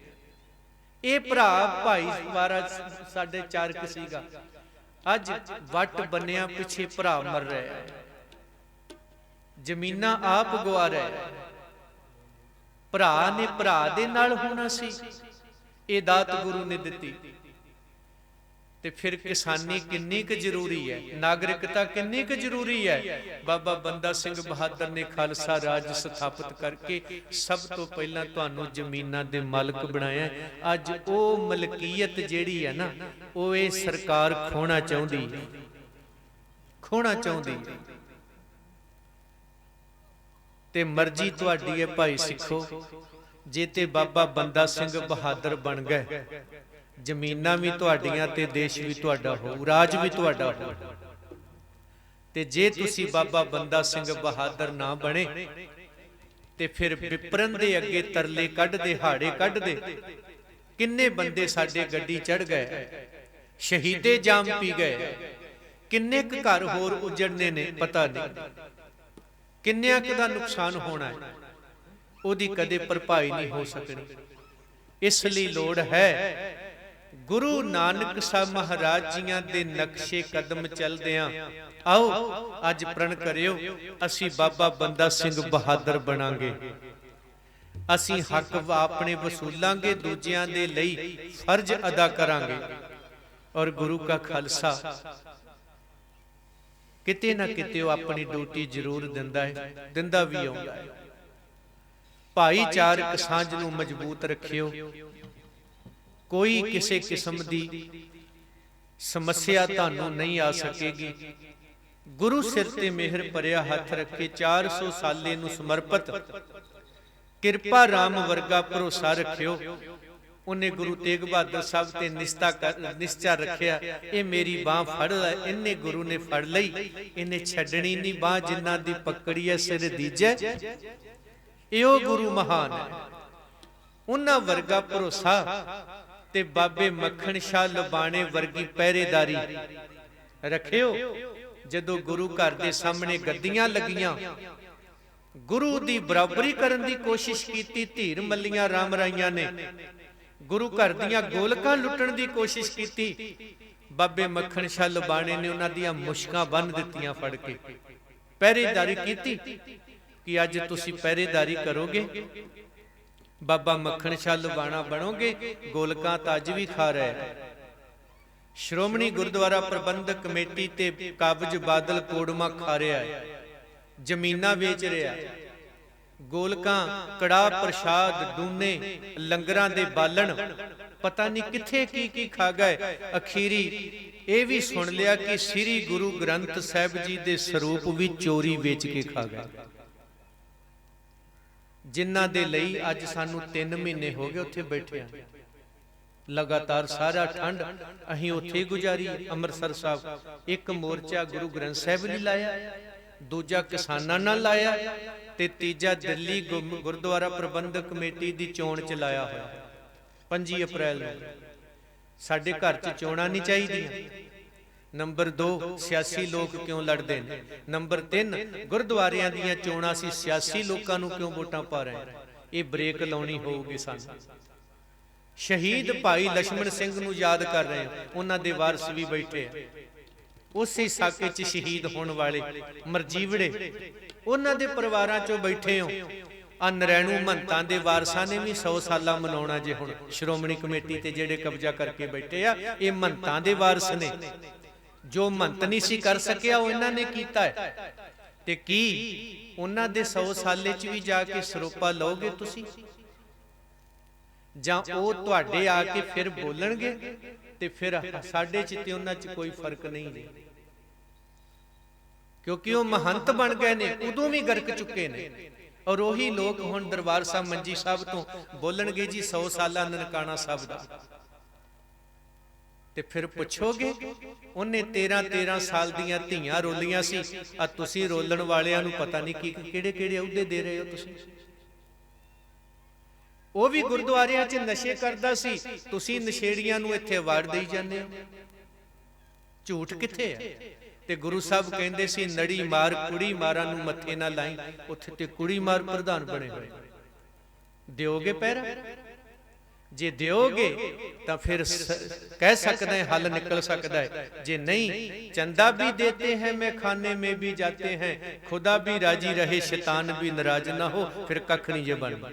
ਇਹ ਭਰਾ ਭਾਈਵਾਰਾ ਸਾਡੇ ਚਾਰਕ ਸੀਗਾ। ਅੱਜ ਵੱਟ ਬੰਨਿਆ ਪਿੱਛੇ ਭਰਾ ਮਰ ਰਿਹਾ ਹੈ, ਜ਼ਮੀਨਾਂ ਆਪ ਗਵਾ ਰਿਹਾ। ਭਰਾ ਨੇ ਭਰਾ ਦੇ ਨਾਲ ਹੋਣਾ ਸੀ, ਇਹ ਦਾਤ ਗੁਰੂ ਨੇ ਦਿੱਤੀ। ਤੇ ਫਿਰ ਕਿਸਾਨੀ ਕਿੰਨੀ ਕੁ ਜ਼ਰੂਰੀ ਹੈ, ਨਾਗਰਿਕਤਾ ਕਿੰਨੀ ਕੁ ਜ਼ਰੂਰੀ ਹੈ। ਬਾਬਾ ਬੰਦਾ ਸਿੰਘ ਬਹਾਦਰ ਨੇ ਖਾਲਸਾ ਰਾਜ ਸਥਾਪਿਤ ਕਰਕੇ ਸਭ ਤੋਂ ਪਹਿਲਾਂ ਤੁਹਾਨੂੰ ਜ਼ਮੀਨਾਂ ਦੇ ਮਾਲਕ ਬਣਾਇਆ। ਅੱਜ ਉਹ ਮਲਕੀਅਤ ਜਿਹੜੀ ਹੈ ਨਾ, ਉਹ ਇਹ ਸਰਕਾਰ ਖੋਣਾ ਚਾਹੁੰਦੀ ਹੈ, ਖੋਣਾ ਚਾਹੁੰਦੀ। ਤੇ ਮਰਜ਼ੀ ਤੁਹਾਡੀ ਹੈ ਭਾਈ ਸਿੱਖੋ। ਜੇ ਤੇ ਬਾਬਾ ਬੰਦਾ ਸਿੰਘ ਬਹਾਦਰ ਬਣ ਗਏ, ਜ਼ਮੀਨਾਂ ਵੀ ਤੁਹਾਡੀਆਂ ਤੇ ਦੇਸ਼ ਵੀ ਤੁਹਾਡਾ ਹੋਊ, ਰਾਜ ਵੀ ਤੁਹਾਡਾ ਹੋਊ। ਤੇ ਜੇ ਤੁਸੀਂ ਬਾਬਾ ਬੰਦਾ ਸਿੰਘ ਬਹਾਦਰ ਨਾ ਬਣੇ ਤੇ ਫਿਰ ਵਿਪਰਨ ਦੇ ਅੱਗੇ ਤਰਲੇ ਕੱਢਦੇ, ਹਾੜੇ ਕੱਢਦੇ। ਕਿੰਨੇ ਬੰਦੇ ਸਾਡੇ ਗੱਡੀ ਚੜ ਗਏ, ਸ਼ਹੀਦੇ ਜਾਮ ਪੀ ਗਏ, ਕਿੰਨੇ ਕੁ ਘਰ ਹੋਰ ਉਜੜਨੇ ਨੇ ਪਤਾ ਨਹੀਂ, ਕਿੰਨਿਆਂ ਕੁ ਦਾ ਨੁਕਸਾਨ ਹੋਣਾ ਹੈ, ਉਹਦੀ ਕਦੇ ਭਰਪਾਈ ਨਹੀਂ ਹੋ ਸਕਣੀ। ਇਸ ਲਈ ਲੋੜ ਹੈ ਗੁਰੂ ਨਾਨਕ ਸਾਹਿਬ ਮਹਾਰਾਜ ਜੀਆਂ ਦੇ ਨਕਸ਼ੇ ਕਦਮ ਚੱਲਦਿਆਂ ਆਓ ਅੱਜ ਪ੍ਰਣ ਕਰਿਓ, ਅਸੀਂ ਬਾਬਾ ਬੰਦਾ ਸਿੰਘ ਬਹਾਦਰ ਬਣਾਂਗੇ। ਅਸੀਂ ਹੱਕ ਆਪਣੇ ਵਸੂਲਾਂਗੇ, ਦੂਜਿਆਂ ਦੇ ਲਈ ਫਰਜ਼ ਅਦਾ ਕਰਾਂਗੇ। ਔਰ ਗੁਰੂ ਕਾ ਖਾਲਸਾ ਕਿਤੇ ਨਾ ਕਿਤੇ ਉਹ ਆਪਣੀ ਡਿਊਟੀ ਜ਼ਰੂਰ ਦਿੰਦਾ ਹੈ, ਦਿੰਦਾ ਵੀ ਆਉਂਦਾ ਹੈ। ਭਾਈਚਾਰਕ ਸਾਂਝ ਨੂੰ ਮਜ਼ਬੂਤ ਰੱਖਿਓ। ਕੋਈ ਕਿਸੇ ਕਿਸਮ ਦੀ ਸਮੱਸਿਆ ਤੁਹਾਨੂੰ ਨਹੀਂ ਆ ਸਕੇਗੀ। ਗੁਰੂ ਸਿਰ ਤੇ ਮਿਹਰ ਭਰਿਆ ਹੱਥ ਰੱਖੇ 400 ਸਾਲੇ ਨੂੰ ਸਮਰਪਿਤ ਕਿਰਪਾ ਰਾਮ ਵਰਗਾ ਭਰੋਸਾ ਰੱਖਿਓ। ਉਹਨੇ ਗੁਰੂ ਤੇਗ ਬਹਾਦਰ ਸਾਹਿਬ ਤੇ ਨਿਸ਼ਚਾ ਰੱਖਿਆ, ਇਹ ਮੇਰੀ ਬਾਹ ਫੜ ਲੈ। ਇਹਨੇ ਗੁਰੂ ਨੇ ਫੜ ਲਈ, ਇਹਨੇ ਛੱਡਣੀ ਨਹੀਂ ਬਾਹ। ਜਿਨ੍ਹਾਂ ਦੀ ਪਕੜੀ ਹੈ ਸਿਰ ਦੀਜੈ, ਇਹੋ ਗੁਰੂ ਮਹਾਨ ਹੈ। ਉਹਨਾਂ ਵਰਗਾ ਭਰੋਸਾ ਤੇ ਬਾਬੇ ਮੱਖਣ ਸ਼ਾਹ ਲੁਬਾਣੇ ਵਰਗੀ ਪਹਿਰੇਦਾਰੀ ਰੱਖਿਓ। ਜਦੋਂ ਗੁਰੂ ਘਰ ਦੇ ਸਾਹਮਣੇ ਗੱਦੀਆਂ ਲੱਗੀਆਂ, ਗੁਰੂ ਦੀ ਬਰਾਬਰੀ ਕਰਨ ਦੀ ਕੋਸ਼ਿਸ਼ ਕੀਤੀ ਧੀਰ ਮੱਲੀਆਂ ਰਾਮ ਰਾਈਆਂ ਨੇ, ਗੁਰੂ ਘਰ ਦੀਆਂ ਗੋਲਕਾਂ ਲੁੱਟਣ ਦੀ ਕੋਸ਼ਿਸ਼ ਕੀਤੀ, ਬਾਬੇ ਮੱਖਣ ਸ਼ਾਹ ਲੁਬਾਣੇ ਨੇ ਉਹਨਾਂ ਦੀਆਂ ਮੁਸ਼ਕਾਂ ਬੰਨ੍ਹ ਦਿੱਤੀਆਂ ਫੜ ਕੇ। ਪਹਿਰੇਦਾਰੀ ਕੀਤੀ ਕਿ ਅੱਜ ਤੁਸੀਂ ਪਹਿਰੇਦਾਰੀ ਕਰੋਗੇ, ਬਾਬਾ ਮੱਖਣ ਸ਼ਾਹ ਲੁਬਾਣਾ ਬਣੋਗੇ, ਗੋਲਕਾਂ ਤਾਂ ਅੱਜ ਵੀ ਖਾ ਰਹੇ। ਸ਼੍ਰੋਮਣੀ ਗੁਰਦੁਆਰਾ ਪ੍ਰਬੰਧਕ ਕਮੇਟੀ ਤੇ ਕਾਬਜ ਬਾਦਲ ਕੋੜਮਾ ਖਾ ਰਿਹਾ ਹੈ, ਜ਼ਮੀਨਾਂ ਵੇਚ ਰਿਹਾ, ਗੋਲਕਾਂ ਕੜਾਹ ਪ੍ਰਸ਼ਾਦ ਡੂਨੇ ਲੰਗਰਾਂ ਦੇ ਬਾਲਣ ਪਤਾ ਨਹੀਂ ਕਿੱਥੇ ਕੀ ਕੀ ਖਾ ਗਏ। ਅਖੀਰੀ ਇਹ ਵੀ ਸੁਣ ਲਿਆ ਕਿ ਸ੍ਰੀ ਗੁਰੂ ਗ੍ਰੰਥ ਸਾਹਿਬ ਜੀ ਦੇ ਸਰੂਪ ਵੀ ਚੋਰੀ ਵੇਚ ਕੇ ਖਾ ਗਏ, ਜਿਨ੍ਹਾਂ ਦੇ ਲਈ ਅੱਜ ਸਾਨੂੰ 3 ਮਹੀਨੇ ਹੋ ਗਏ ਉੱਥੇ ਬੈਠਿਆਂ। ਲਗਾਤਾਰ ਸਾਰਾ ਠੰਡ ਅਸੀਂ ਉੱਥੇ ਗੁਜ਼ਾਰੀ। ਅੰਮ੍ਰਿਤਸਰ ਸਾਹਿਬ ਇੱਕ ਮੋਰਚਾ ਗੁਰੂ ਗ੍ਰੰਥ ਸਾਹਿਬ ਲਈ ਲਾਇਆ, ਦੂਜਾ ਕਿਸਾਨਾਂ ਨਾਲ ਲਾਇਆ ਤੇ ਤੀਜਾ ਦਿੱਲੀ ਗੁਰਦੁਆਰਾ ਪ੍ਰਬੰਧਕ ਕਮੇਟੀ ਦੀ ਚੋਣ ਚ ਲਾਇਆ ਹੋਇਆ 5 ਅਪ੍ਰੈਲ ਨੂੰ। ਸਾਡੇ ਘਰ ਚ ਚੋਣਾਂ ਨਹੀਂ ਚਾਹੀਦੀਆਂ। ਨੰਬਰ 2, ਸਿਆਸੀ ਲੋਕ ਕਿਉਂ ਲੜਦੇ ਨੇ। ਨੰਬਰ 3, ਗੁਰਦੁਆਰਿਆਂ ਦੀਆਂ ਚੋਣਾਂ ਅਸੀਂ ਸਿਆਸੀ ਲੋਕਾਂ ਨੂੰ ਕਿਉਂ ਵੋਟਾਂ ਪਾ ਰਹੇ ਹਾਂ। ਇਹ ਬ੍ਰੇਕ ਲਾਉਣੀ ਹੋਊਗੀ ਸਾਨੂੰ। ਸ਼ਹੀਦ ਭਾਈ ਲక్ష్మణ ਸਿੰਘ ਨੂੰ ਯਾਦ ਕਰ ਰਹੇ ਹਾਂ, ਉਹਨਾਂ ਦੇ ਵਾਰਸ ਵੀ ਬੈਠੇ ਆ। ਉਸੇ ਸਾਕੇ 'ਚ ਸ਼ਹੀਦ ਹੋਣ ਵਾਲੇ ਮਰਜੀਵੜੇ, ਉਹਨਾਂ ਦੇ ਪਰਿਵਾਰਾਂ 'ਚੋਂ ਬੈਠੇ ਹੋ। ਆ ਨਰੈਣੂ ਮਹੰਤਾਂ ਦੇ ਵਾਰਸਾਂ ਨੇ ਵੀ 100 ਸਾਲਾ ਮਨਾਉਣਾ ਜੇ ਹੁਣ। ਸ਼੍ਰੋਮਣੀ ਕਮੇਟੀ ਤੇ ਜਿਹੜੇ ਕਬਜ਼ਾ ਕਰਕੇ ਬੈਠੇ ਆ, ਇਹ ਮਹੰਤਾਂ ਦੇ ਵਾਰਸ ਨੇ। ਜੋ ਮਹੰਤ ਨਹੀਂ ਸੀ ਕਰ ਸਕਿਆ ਉਹ ਇਹਨਾਂ ਨੇ ਕੀਤਾ ਹੈ। ਤੇ ਕੀ ਉਹਨਾਂ ਦੇ 100 ਸਾਲੇ 'ਚ ਵੀ ਜਾ ਕੇ ਸਰੋਪਾ ਲਓਗੇ ਤੁਸੀਂ, ਜਾਂ ਉਹ ਤੁਹਾਡੇ ਆ ਕੇ ਫਿਰ ਬੋਲਣਗੇ ਤੇ ਫਿਰ ਸਾਡੇ 'ਚ ਤੇ ਉਹਨਾਂ 'ਚ ਕੋਈ ਫਰਕ ਨਹੀਂ ਨੇ, ਕਿਉਂਕਿ ਉਹ ਮਹੰਤ ਬਣ ਗਏ ਨੇ, ਉਦੋਂ ਵੀ ਗਰਕ ਚੁੱਕੇ ਨੇ। ਔਰ ਉਹੀ ਲੋਕ ਹੁਣ ਦਰਬਾਰ ਸਾਹਿਬ ਮੰਜੀ ਸਾਹਿਬ ਤੋਂ ਬੋਲਣਗੇ ਜੀ 100 ਸਾਲਾ ਨਨਕਾਣਾ ਸਾਹਿਬ ਦਾ। ਤੇ ਫਿਰ ਪੁੱਛੋਗੇ ਉਹਨੇ 13 ਸਾਲ ਦੀਆਂ ਧੀਆਂ ਰੋਲੀਆਂ ਸੀ, ਆ ਤੁਸੀਂ ਰੋਲਣ ਵਾਲਿਆਂ ਨੂੰ ਪਤਾ ਨਹੀਂ ਕੀ ਕਿਹੜੇ ਕਿਹੜੇ ਅਹੁਦੇ ਦੇ ਰਹੇ ਹੋ ਤੁਸੀਂ। ਉਹ ਵੀ ਗੁਰਦੁਆਰਿਆਂ 'ਚ ਨਸ਼ੇ ਕਰਦਾ ਸੀ, ਤੁਸੀਂ ਨਸ਼ੇੜੀਆਂ ਨੂੰ ਇੱਥੇ ਅਵਾਰਡ ਦੇਈ ਜਾਂਦੇ ਹੋ। ਝੂਠ ਕਿੱਥੇ ਹੈ। ਤੇ ਗੁਰੂ ਸਾਹਿਬ ਕਹਿੰਦੇ ਸੀ ਨੜੀ ਮਾਰ ਕੁੜੀ ਮਾਰਾਂ ਨੂੰ ਮੱਥੇ ਨਾ ਲਾਈ, ਉੱਥੇ ਤੇ ਕੁੜੀ ਮਾਰ ਪ੍ਰਧਾਨ ਬਣੇ ਹੋਏ। ਦਿਓਗੇ ਪਹਿਰਾ? ਜੇ ਦਿਓਗੇ ਤਾਂ ਫਿਰ ਕਹਿ ਸਕਦਾ ਹੈ ਹੱਲ ਨਿਕਲ ਸਕਦਾ ਹੈ। ਜੇ ਨਹੀਂ, ਚੰਦਾ ਵੀ ਦੇਤੇ हैं मैं खाने में भी जाते हैं, खुदा भी राजी रहे शैतान भी नाराज ना हो, ਫਿਰ ਕੱਖ ਨਹੀਂ ਜੇ ਬਣਦਾ।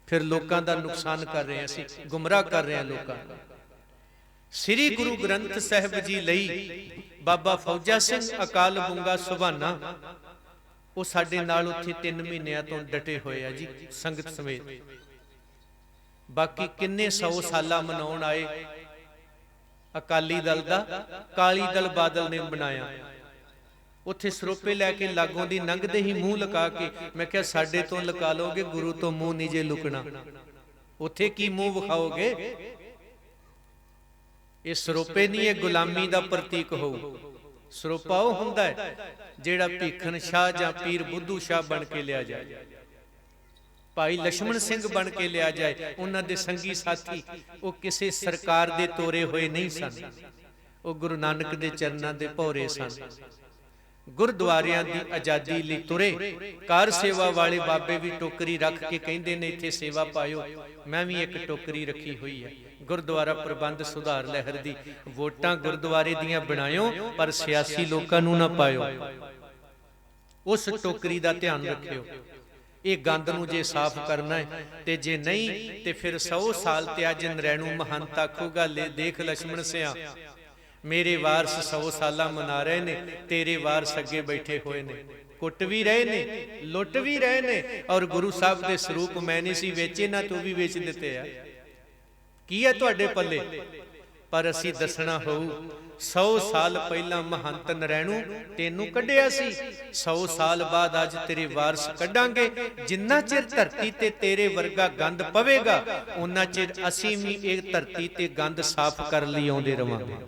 ਫਿਰ ਲੋਕਾਂ ਦਾ ਨੁਕਸਾਨ ਕਰ ਰਹੇ ਹਾਂ ਅਸੀਂ, ਗੁੰਮਰਾਹ ਕਰ ਰਹੇ ਹਾਂ ਲੋਕਾਂ ਨੂੰ। ਸ੍ਰੀ ਗੁਰੂ ਗ੍ਰੰਥ ਸਾਹਿਬ ਜੀ ਲਈ ਬਾਬਾ ਫੌਜਾ ਸਿੰਘ ਅਕਾਲ ਬੁੰਗਾ ਸੁਭਾਨਾ, ਉਹ ਸਾਡੇ ਨਾਲ ਉੱਥੇ 3 ਮਹੀਨਿਆਂ ਤੋਂ ਡਟੇ ਹੋਏ ਆ ਜੀ, ਸੰਗਤ ਸਮੇਤ। ਬਾਕੀ ਕਿੰਨੇ 100 ਸਾਲਾ ਮਨਾਉਣ ਆਏ। ਅਕਾਲੀ ਦਲ ਦਾ ਕਾਲੀ ਦਲ ਬਾਦਲ ਨੇ ਬਣਾਇਆ। ਉੱਥੇ ਸਰੋਪੇ ਲੈ ਕੇ ਲਾਗੋਂ ਦੀ ਲੰਘਦੇ ਹੀ ਮੂੰਹ ਲੁਕਾ ਕੇ, ਮੈਂ ਕਿਹਾ ਸਾਡੇ ਤੋਂ ਲੁਕਾ ਲੋਗੇ, ਗੁਰੂ ਤੋਂ ਮੂੰਹ ਨਹੀਂ ਜੇ ਲੁਕਣਾ। ਉੱਥੇ ਕੀ ਮੂੰਹ ਵਿਖਾਓਗੇ। ਇਹ ਸਰੋਪੇ ਨਹੀਂ, ਇਹ ਗੁਲਾਮੀ ਦਾ ਪ੍ਰਤੀਕ ਹੋਊ। ਸਰੋਪਾ ਉਹ ਹੁੰਦਾ ਹੈ ਜਿਹੜਾ ਭੀਖਨ ਸ਼ਾਹ ਜਾਂ ਪੀਰ ਬੁੱਧੂ ਸ਼ਾਹ ਬਣ ਕੇ ਲਿਆ ਜਾਏ, ਭਾਈ ਲక్ష్మణ ਸਿੰਘ ਬਣ ਕੇ ਲਿਆ ਜਾਏ। ਉਹਨਾਂ ਦੇ ਸੰਗੀ ਸਾਥੀ ਉਹ ਕਿਸੇ ਸਰਕਾਰ ਦੇ ਤੋਰੇ ਹੋਏ ਨਹੀਂ ਸਨ, ਉਹ ਗੁਰੂ ਨਾਨਕ ਦੇ ਚਰਨਾਂ ਦੇ ਭੌਰੇ ਸਨ। ਗੁਰਦੁਆਰਿਆਂ ਦੀ ਆਜ਼ਾਦੀ ਲਈ ਤੁਰੇ। ਕਾਰ ਸੇਵਾ ਵਾਲੇ ਬਾਬੇ ਵੀ ਟੋਕਰੀ ਰੱਖ ਕੇ ਕਹਿੰਦੇ ਨੇ ਇੱਥੇ ਸੇਵਾ ਪਾਇਓ। ਮੈਂ ਵੀ ਇੱਕ ਟੋਕਰੀ ਰੱਖੀ ਹੋਈ ਹੈ, ਗੁਰਦੁਆਰਾ ਪ੍ਰਬੰਧ ਸੁਧਾਰ ਲਹਿਰ ਦੀ। ਵੋਟਾਂ ਗੁਰਦੁਆਰੇ ਦੀਆਂ ਬਣਾਇਓ, ਪਰ ਸਿਆਸੀ ਲੋਕਾਂ ਨੂੰ ਨਾ ਪਾਇਓ। ਉਸ ਟੋਕਰੀ ਦਾ ਧਿਆਨ ਰੱਖਿਓ। ਇਹ ਗੰਦ ਨੂੰ ਜੇ ਸਾਫ਼ ਕਰਨਾ ਹੈ, ਤੇ ਜੇ ਨਹੀਂ ਤੇ ਫਿਰ 100 ਸਾਲ ਤੇ ਅੱਜ ਨਰੈਣੂ ਮਹੰਤ ਆਖੂਗਾ, ਲੈ ਦੇਖ ਲక్ష్మణ ਸਿਆ, ਮੇਰੇ ਵਾਰਸ 100 ਸਾਲਾ ਮਨਾ ਰਹੇ ਨੇ, ਤੇਰੇ ਵਾਰਸ ਅੱਗੇ ਬੈਠੇ ਹੋਏ ਨੇ, ਕੁੱਟ ਵੀ ਰਹੇ ਨੇ, ਲੁੱਟ ਵੀ ਰਹੇ ਨੇ। ਔਰ ਗੁਰੂ ਸਾਹਿਬ ਦੇ ਸਰੂਪ ਮੈਂ ਨਹੀਂ ਸੀ ਵੇਚੇ ਨਾ, ਤੂੰ ਵੀ ਵੇਚ ਦਿੱਤੇ ਆ। ਕੀ ਹੈ ਤੁਹਾਡੇ ਪੱਲੇ? ਪਰ ਅਸੀਂ ਦੱਸਣਾ ਹੋਊ 100 ਸਾਲ ਪਹਿਲਾਂ ਮਹੰਤ ਨਰੈਣੂ ਤੈਨੂੰ ਕੱਢਿਆ ਸੀ, 100 ਸਾਲ ਬਾਅਦ ਅੱਜ ਤੇਰੇ ਵਾਰਸ ਕੱਢਾਂਗੇ। ਜਿੰਨਾ ਚਿਰ ਧਰਤੀ ਤੇ ਤੇਰੇ ਵਰਗਾ ਗੰਦ ਪਵੇਗਾ, ਉਹਨਾਂ ਚਿਰ ਅਸੀਂ ਵੀ ਇਹ ਧਰਤੀ ਤੇ ਗੰਦ ਸਾਫ਼ ਕਰਨ ਲਈ ਆਉਂਦੇ ਰਵਾਂਗੇ।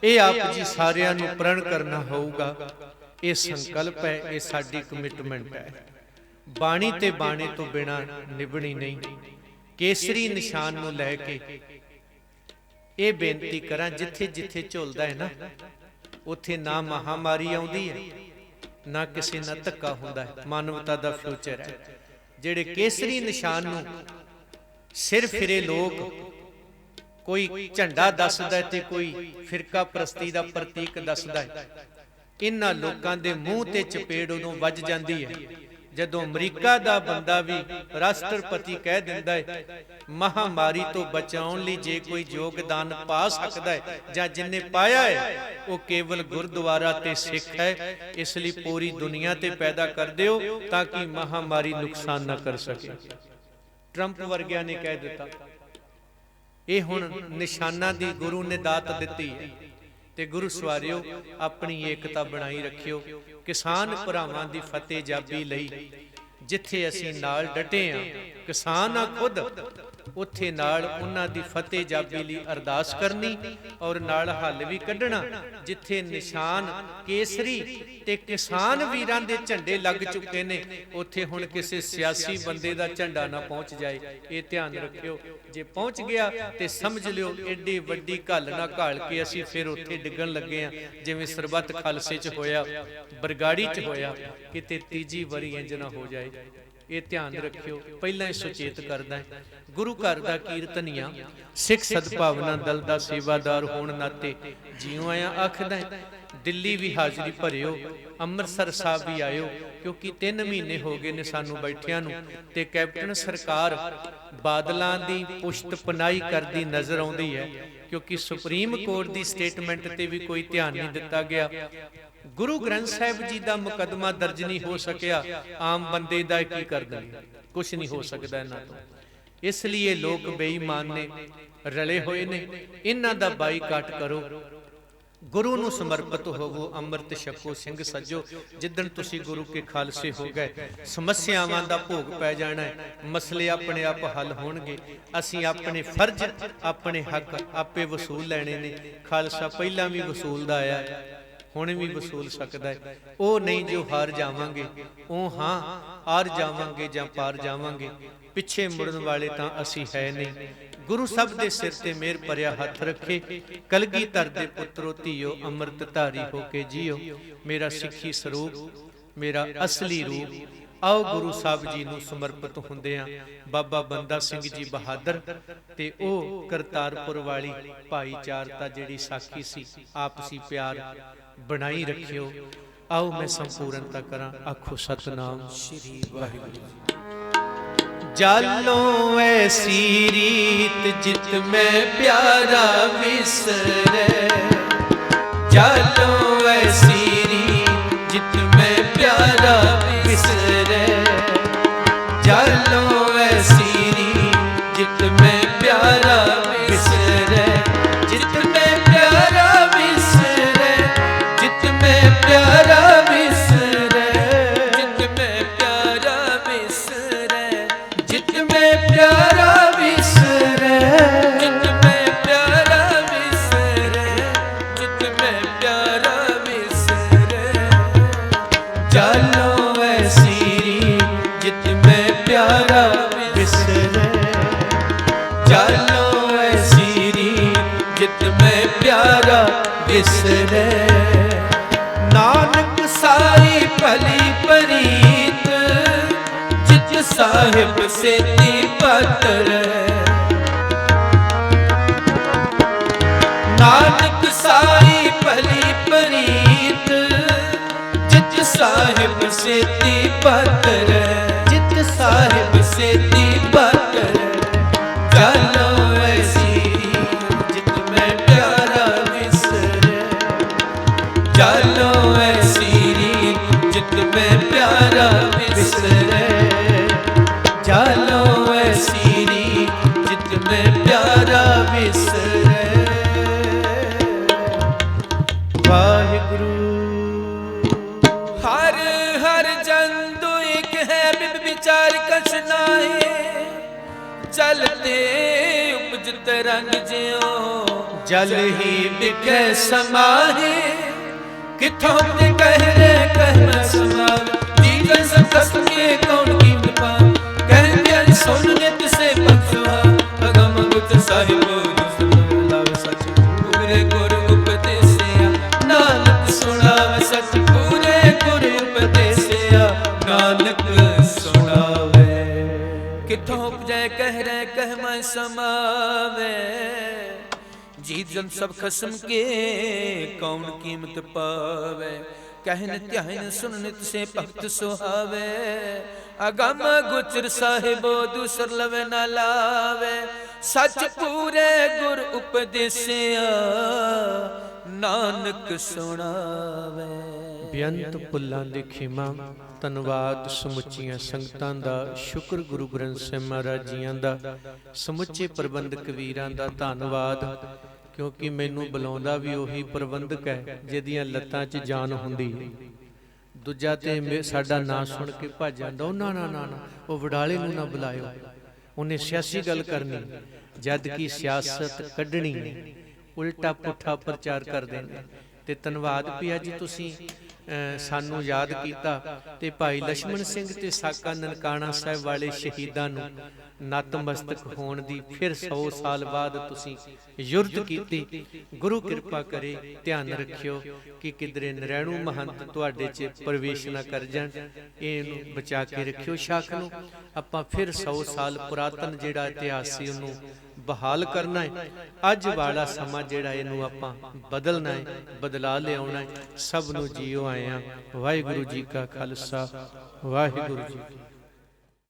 ਇਹ ਆਪ ਜੀ ਸਾਰਿਆਂ ਨੂੰ ਪ੍ਰਣ ਕਰਨਾ ਹੋਊਗਾ। ਇਹ ਸੰਕਲਪ ਹੈ, ਇਹ ਸਾਡੀ ਕਮਿਟਮੈਂਟ ਹੈ। ਬਾਣੀ ਤੇ ਬਾਣੇ ਤੋਂ ਬਿਨਾ ਨਿਭਣੀ ਨਹੀਂ। ਕੇਸਰੀ ਨਿਸ਼ਾਨ ਨੂੰ ਲੈ ਕੇ ਇਹ ਬੇਨਤੀ ਕਰਾਂ, ਜਿੱਥੇ ਜਿੱਥੇ ਝੁਲਦਾ ਹੈ ਨਾ, ਉੱਥੇ ਨਾ ਮਹਾਮਾਰੀ ਆਉਂਦੀ ਹੈ, ਨਾ ਕਿਸੇ ਨਾਲ ਧੱਕਾ ਹੁੰਦਾ ਹੈ। ਮਾਨਵਤਾ ਦਾ ਫਿਊਚਰ ਹੈ। ਜਿਹੜੇ ਕੇਸਰੀ ਨਿਸ਼ਾਨ ਨੂੰ ਸਿਰ ਫਿਰੇ ਲੋਕ, ਕੋਈ ਝੰਡਾ ਦੱਸਦਾ ਤੇ ਕੋਈ ਫਿਰਕਾ ਪ੍ਰਸਤੀ ਦਾ ਪ੍ਰਤੀਕ ਦੱਸਦਾ ਹੈ, ਇਹਨਾਂ ਲੋਕਾਂ ਦੇ ਮੂੰਹ ਤੇ ਚਪੇੜ ਉਦੋਂ ਵੱਜ ਜਾਂਦੀ ਹੈ ਜਦੋਂ ਅਮਰੀਕਾ ਦਾ ਬੰਦਾ ਵੀ ਰਾਸ਼ਟਰਪਤੀ ਕਹਿ ਦਿੰਦਾ ਹੈ ਮਹਾਮਾਰੀ ਤੋਂ ਬਚਾਉਣ ਲਈ ਜੇ ਕੋਈ ਯੋਗਦਾਨ ਪਾ ਸਕਦਾ ਹੈ ਜਾਂ ਜਿੰਨੇ ਪਾਇਆ ਹੈ ਉਹ ਕੇਵਲ ਗੁਰਦੁਆਰਾ ਤੇ ਸਿੱਖ ਹੈ। ਇਸ ਲਈ ਪੂਰੀ ਦੁਨੀਆ ਤੇ ਪੈਦਾ ਕਰ ਦਿਓ ਤਾਂ ਕਿ ਮਹਾਮਾਰੀ ਨੁਕਸਾਨ ਨਾ ਕਰ ਸਕੇ। ਟਰੰਪ ਵਰਗਿਆਂ ਨੇ ਕਹਿ ਦਿੱਤਾ। ਇਹ ਹੁਣ ਨਿਸ਼ਾਨਾਂ ਦੀ ਗੁਰੂ ਨੇ ਦਾਤ ਦਿੱਤੀ ਹੈ। ਤੇ ਗੁਰੂ ਸਵਾਰਿਓ, ਆਪਣੀ ਏਕਤਾ ਬਣਾਈ ਰੱਖਿਓ। ਕਿਸਾਨ ਭਰਾਵਾਂ ਦੀ ਫਤਿਹ ਜਾਬੀ ਲਈ ਜਿੱਥੇ ਅਸੀਂ ਨਾਲ ਡਟੇ ਹਾਂ, ਕਿਸਾਨ ਆ ਖੁਦ, ਉੱਥੇ ਨਾਲ ਉਹਨਾਂ ਦੀ ਫਤਿਹ ਜਾਬੀ ਲਈ ਅਰਦਾਸ ਕਰਨੀ ਔਰ ਨਾਲ ਹੱਲ ਵੀ ਕੱਢਣਾ। ਜਿੱਥੇ ਨਿਸ਼ਾਨ ਕੇਸਰੀ ਤੇ ਕਿਸਾਨ ਵੀਰਾਂ ਦੇ ਝੰਡੇ ਲੱਗ ਚੁੱਕੇ ਨੇ, ਉੱਥੇ ਹੁਣ ਕਿਸੇ ਸਿਆਸੀ ਬੰਦੇ ਦਾ ਝੰਡਾ ਨਾ ਪਹੁੰਚ ਜਾਏ। ਇਹ ਧਿਆਨ ਰੱਖਿਓ। ਜੇ ਪਹੁੰਚ ਗਿਆ ਤੇ ਸਮਝ ਲਿਓ ਏਡੀ ਵੱਡੀ ਘੱਲ ਨਾ ਘਾਲ ਕੇ ਅਸੀਂ ਫਿਰ ਉੱਥੇ ਡਿੱਗਣ ਲੱਗੇ ਆ, ਜਿਵੇਂ ਸਰਬੱਤ ਖਾਲਸੇ 'ਚ ਹੋਇਆ, ਬਰਗਾੜੀ 'ਚ ਹੋਇਆ। ਕਿਤੇ ਤੀਜੀ ਵਾਰੀ ਇੰਜ ਨਾ ਹੋ ਜਾਏ। ਇਹ ਧਿਆਨ ਰੱਖਿਓ। ਪਹਿਲਾਂ ਹੀ ਸੁਚੇਤ ਕਰਦਾ ਹੈ, ਗੁਰੂ ਘਰ ਦਾ ਕੀਰਤਨੀਆ, ਸਿੱਖ ਸਦਭਾਵਨਾ ਦਲ ਦਾ ਸੇਵਾਦਾਰ ਹੋਣ ਨਾਤੇ ਜਿਉਂ ਆਇਆ ਆਖਦਾ ਹੈ। ਦਿੱਲੀ ਵੀ ਹਾਜ਼ਰੀ ਭਰਿਓ, ਅੰਮ੍ਰਿਤਸਰ ਸਾਹਿਬ ਵੀ ਆਇਓ, ਕਿਉਂਕਿ 3 ਮਹੀਨੇ ਹੋ ਗਏ ਨੇ ਸਾਨੂੰ ਬੈਠਿਆਂ ਨੂੰ ਤੇ ਕੈਪਟਨ ਸਰਕਾਰ ਬਾਦਲਾਂ ਦੀ ਪੁਸ਼ਤ ਪਨਾਹੀ ਕਰਦੀ ਨਜ਼ਰ ਆਉਂਦੀ ਹੈ, ਕਿਉਂਕਿ ਸੁਪਰੀਮ ਕੋਰਟ ਦੀ ਸਟੇਟਮੈਂਟ ਤੇ ਵੀ ਕੋਈ ਧਿਆਨ ਨਹੀਂ ਦਿੱਤਾ ਗਿਆ। ਗੁਰੂ ਗ੍ਰੰਥ ਸਾਹਿਬ ਜੀ ਦਾ ਮੁਕੱਦਮਾ ਦਰਜ ਨਹੀਂ ਹੋ ਸਕਿਆ, ਆਮ ਬੰਦੇ ਦਾ ਕੀ ਕਰ ਦੇਣਾ, ਕੁਝ ਨਹੀਂ ਹੋ ਸਕਦਾ ਇਹਨਾਂ ਤੋਂ। ਇਸ ਲਈ ਇਹ ਲੋਕ ਬੇਈਮਾਨ ਨੇ, ਰਲੇ ਹੋਏ ਨੇ। ਇਹਨਾਂ ਦਾ ਬਾਈਕਾਟ ਕਰੋ, ਗੁਰੂ ਨੂੰ ਸਮਰਪਿਤ ਹੋਵੋ, ਅੰਮ੍ਰਿਤ ਛਕੋ, ਸਿੰਘ ਸੱਜੋ। ਜਿੱਦਣ ਤੁਸੀਂ ਗੁਰੂ ਕੇ ਖਾਲਸੇ ਹੋ ਗਏ, ਸਮੱਸਿਆਵਾਂ ਦਾ ਭੋਗ ਪੈ ਜਾਣਾ ਹੈ, ਮਸਲੇ ਆਪਣੇ ਆਪ ਹੱਲ ਹੋਣਗੇ। ਅਸੀਂ ਆਪਣੇ ਫਰਜ਼, ਆਪਣੇ ਹੱਕ ਆਪੇ ਵਸੂਲ ਲੈਣੇ ਨੇ। ਖਾਲਸਾ ਪਹਿਲਾਂ ਵੀ ਵਸੂਲਦਾ ਆਇਆ ਹੈ, ਹੁਣ ਵੀ ਵਸੂਲ ਸਕਦਾ ਹੈ। ਉਹ ਨਹੀਂ ਜੋ ਹਾਰ ਜਾਵਾਂਗੇ, ਉਹ ਹਾਂ ਹਾਰ ਜਾਵਾਂਗੇ ਜਾਂ ਪਾਰ ਜਾਵਾਂਗੇ। ਪਿੱਛੇ ਮੁੜਨ ਵਾਲੇ ਤਾਂ ਅਸੀਂ ਹੈ ਨਹੀਂ। ਗੁਰੂ ਸਭ ਦੇ ਸਿਰ ਤੇ ਮਿਹਰ ਭਰਿਆ ਹੱਥ ਰੱਖੇ। ਕਲਗੀਧਰ ਦੇ ਪੁੱਤਰੋ ਧੀਓ, ਅੰਮ੍ਰਿਤ ਧਾਰੀ ਹੋ ਕੇ ਜੀਓ। ਮੇਰਾ ਸਿੱਖੀ ਸਰੂਪ, ਮੇਰਾ ਅਸਲੀ ਰੂਪ। ਆਓ ਗੁਰੂ ਸਾਹਿਬ ਜੀ ਨੂੰ ਸਮਰਪਿਤ ਹੁੰਦੇ ਆ। ਬਾਬਾ ਬੰਦਾ ਸਿੰਘ ਜੀ ਬਹਾਦਰ ਤੇ ਉਹ ਕਰਤਾਰਪੁਰ ਵਾਲੀ ਭਾਈਚਾਰਤਾ ਜਿਹੜੀ ਸਾਖੀ ਸੀ, ਆਪਸੀ ਪਿਆਰ ਬਣਾਈ ਰੱਖਿਓ। ਆਓ ਮੈਂ ਸੰਪੂਰਨਤਾ ਕਰਾਂ। ਆਖੋ ਸਤਨਾਮ ਸ੍ਰੀ ਵਾਹਿਗੁਰੂ। ਜਾਲੋ ਐਸੀ ਰੀਤ ਜਿਤ ਮੈਂ ਪਿਆਰਾ ਵਿਸਰੇ, ਜਾਲੋ ਐਸੀ ਰੀਤ ਜਿਤ ਮੈਂ ਪਿਆਰਾ ਵਿਸਰੇ, ਜਾਲੋ ਐਸੀ ਰੀਤ ਜਿਤ ਮੈਂ ਪਿਆਰਾ ਵਿਸਰੇ, ਜਿਤ ਮੈਂ ਪਿਆਰਾ ਵਿਸਰੇ, ਜਿਤ ਮੈਂ ਪਿਆਰਾ ਵਿਸਰੇ, ਜਿਤ ਮੈਂ ਪਿਆਰਾ ਵਿਸਰੇ, ਜਿਤ ਮੈਂ ਪਿਆਰਾ ਵਿਸਰੇ, ਜਿਤ ਮੈਂ ਪਿਆਰਾ ਵਿਸਰੇ, ਜਿਤ ਮੈਂ ਪਿਆਰਾ ਵਿਸਰੇ, ਜਾਲੋ ਐਸੀ ਰੀਤ ਜਿਤ ਮੈਂ ਪਿਆਰਾ ਵਿਸਰੇ, ਜਾਲੋ ਐਸੀ ਰੀਤ ਜਿਤ ਮੈਂ ਪਿਆਰਾ ਵਿਸਰੇ। ਨਾਨਕ ਸਾਈ ਭਲੀ ਪ੍ਰੀਤ ਜਿਤ ਸਾਹਿਬ ਸੇਤੀ ਪਤਰ, ਨਾਨਕ ਸਾਈ ਭਲੀ ਪ੍ਰੀਤ ਜਿਤ ਸਾਹਿਬ ਸੇਤੀ ਪਤਰ, ਜਿਤ ਸਾਹਿਬ ਸੇਤੀ ਪਤਰ, ਜਾਲੋ ਐਸੀ ਜਿਤ ਮੈਂ ਪਿਆਰਾ ਵਿਸਰੇ, ਜਾਲੋ ਐਸੀ ਰੀਤ ਜਿਤ ਮੈਂ ਪਿਆਰਾ ਵਿਸਰੇ, ਜਾਲੋ ਐਸੀ ਰੀਤ ਜਿਤ ਮੈਂ ਪਿਆਰਾ ਵਿਸਰੇ। ਵਾਹਿਗੁਰੂ। ਹਰ ਹਰ ਜੰਦੁ ਇਕ ਹੈ, ਬਿਬ ਵਿਚਾਰ ਕਛ ਨਾਹੀ, ਚਲਤੇ ਜਿਤ ਰੰਗ ਜਿਉ ਜਲ ਹੀ ਵਿਖੇ ਸਮਾਹੀ ਕਿਥੋਂ ਤੇ ਕਹਿ ਮੈਂ ਸਮਾਲ ਜੀ ਜਨ ਸਭ ਕਸਮ ਕੇ ਕੌਣ ਕੀਮਤ ਪਾ ਕਹਿ ਪਿਆਰ ਸੁਣ ਨਿਤ ਸੇ ਬਖਸ਼ਾ ਅਗਮ ਗੁਰ ਸਾਹਿਬ ਦੁਸਤ ਲਾਵੇ ਸੱਚ ਪੂਰੇ ਗੁਰ ਉਪਦੇਸਿਆ ਨਾਨਕ ਸੁਣਾਵੇ ਸੱਚ ਪੂਰੇ ਗੁਰ ਉਪਦੇਸਿਆ ਨਾਨਕ ਸੁਣਾਵੇ ਕਿਥੋਂ ਉਪਜੈ ਕਹਿ ਮੈਂ ਸਮਾਵੇ ਜੀਤ ਜਨ ਸਭ ਖਸਮ ਕੇ ਕੌਣ ਕੀਮਤ ਪਾਵੇ ਕਹਿਨ ਧਿਆਨ ਸੁਨ ਨਿਤ ਸੇ ਭਗਤ ਸੁਹਾਵੇ ਅਗਮ ਗੁਚਰ ਸਾਹਿਬੋ ਦੂਸਰ ਲਵੇ ਨਾ ਲਾਵੇ ਸੱਚ ਪੂਰੇ ਗੁਰ ਉਪਦੇਸਿਆ ਨਾਨਕ ਸੁਣਾਵੇ। ਬੇਅੰਤ ਭੁੱਲਾਂ ਦੀ ਖਿਮਾ। ਧੰਨਵਾਦ ਸਮੁੱਚੀਆਂ ਸੰਗਤਾਂ ਦਾ, ਸ਼ੁਕਰ ਗੁਰੂ ਗ੍ਰੰਥ ਸਾਹਿਬ ਮਹਾਰਾਜ ਜੀਆਂ ਦਾ, ਸਮੁੱਚੇ ਪ੍ਰਬੰਧਕ ਵੀਰਾਂ ਦਾ ਧੰਨਵਾਦ, ਕਿਉਂਕਿ ਮੈਨੂੰ ਬੁਲਾਉਂਦਾ ਵੀ ਉਹੀ ਪ੍ਰਬੰਧਕ ਹੈ ਜਿਹਦੀਆਂ ਲੱਤਾਂ 'ਚ ਜਾਨ ਹੁੰਦੀ। ਦੂਜਾ ਤੇ ਸਾਡਾ ਨਾਂ ਸੁਣ ਕੇ ਭੱਜ ਜਾਂਦਾ, ਉਹ ਨਾ ਉਹ ਵਡਾਲੇ ਨੂੰ ਨਾ ਬੁਲਾਇਓ, ਉਹਨੇ ਸਿਆਸੀ ਗੱਲ ਕਰਨੀ, ਜਦ ਕਿ ਸਿਆਸਤ ਕੱਢਣੀ, ਉਲਟਾ ਪੁੱਠਾ ਪ੍ਰਚਾਰ ਕਰਦੇ ਨੇ। ਤੇ ਧੰਨਵਾਦ ਵੀ ਅੱਜ ਤੁਸੀਂ ਸਾਨੂੰ ਯਾਦ ਕੀਤਾ ਤੇ ਭਾਈ ਲਛਮਣ ਸਿੰਘ ਤੇ ਸਾਕਾ ਨਨਕਾਣਾ ਸਾਹਿਬ ਵਾਲੇ ਸ਼ਹੀਦਾਂ ਨੂੰ ਨਤਮਸਤਕ ਹੋਣ ਦੀ ਫਿਰ 100 ਸਾਲ ਬਾਅਦ ਤੁਸੀਂ ਯੁਰਤ ਕੀਤੀ। ਗੁਰੂ ਕਿਰਪਾ ਕਰੇ, ਧਿਆਨ ਰੱਖਿਓ ਕਿ ਕਿਧਰੇ ਨਰੈਣੂ ਮਹੰਤ ਤੁਹਾਡੇ 'ਚ ਪ੍ਰਵੇਸ਼ ਨਾ ਕਰ ਜਾਣ, ਇਹਨੂੰ ਬਚਾ ਕੇ ਰੱਖਿਓ। ਸ਼ਾਖ ਨੂੰ ਆਪਾਂ ਫਿਰ 100 ਸਾਲ ਪੁਰਾਤਨ ਜਿਹੜਾ ਇਤਿਹਾਸ ਸੀ ਉਹਨੂੰ ਬਹਾਲ ਕਰਨਾ ਹੈ। ਅੱਜ ਵਾਲਾ ਸਮਾਂ ਜਿਹੜਾ ਇਹਨੂੰ ਆਪਾਂ ਬਦਲਣਾ ਹੈ, ਬਦਲਾ ਲਿਆਉਣਾ ਹੈ। ਸਭ ਨੂੰ ਜੀਓ ਆਏ ਆ। ਵਾਹਿਗੁਰੂ ਜੀ ਕਾ ਖਾਲਸਾ, ਵਾਹਿਗੁਰੂ ਜੀ ਕੀ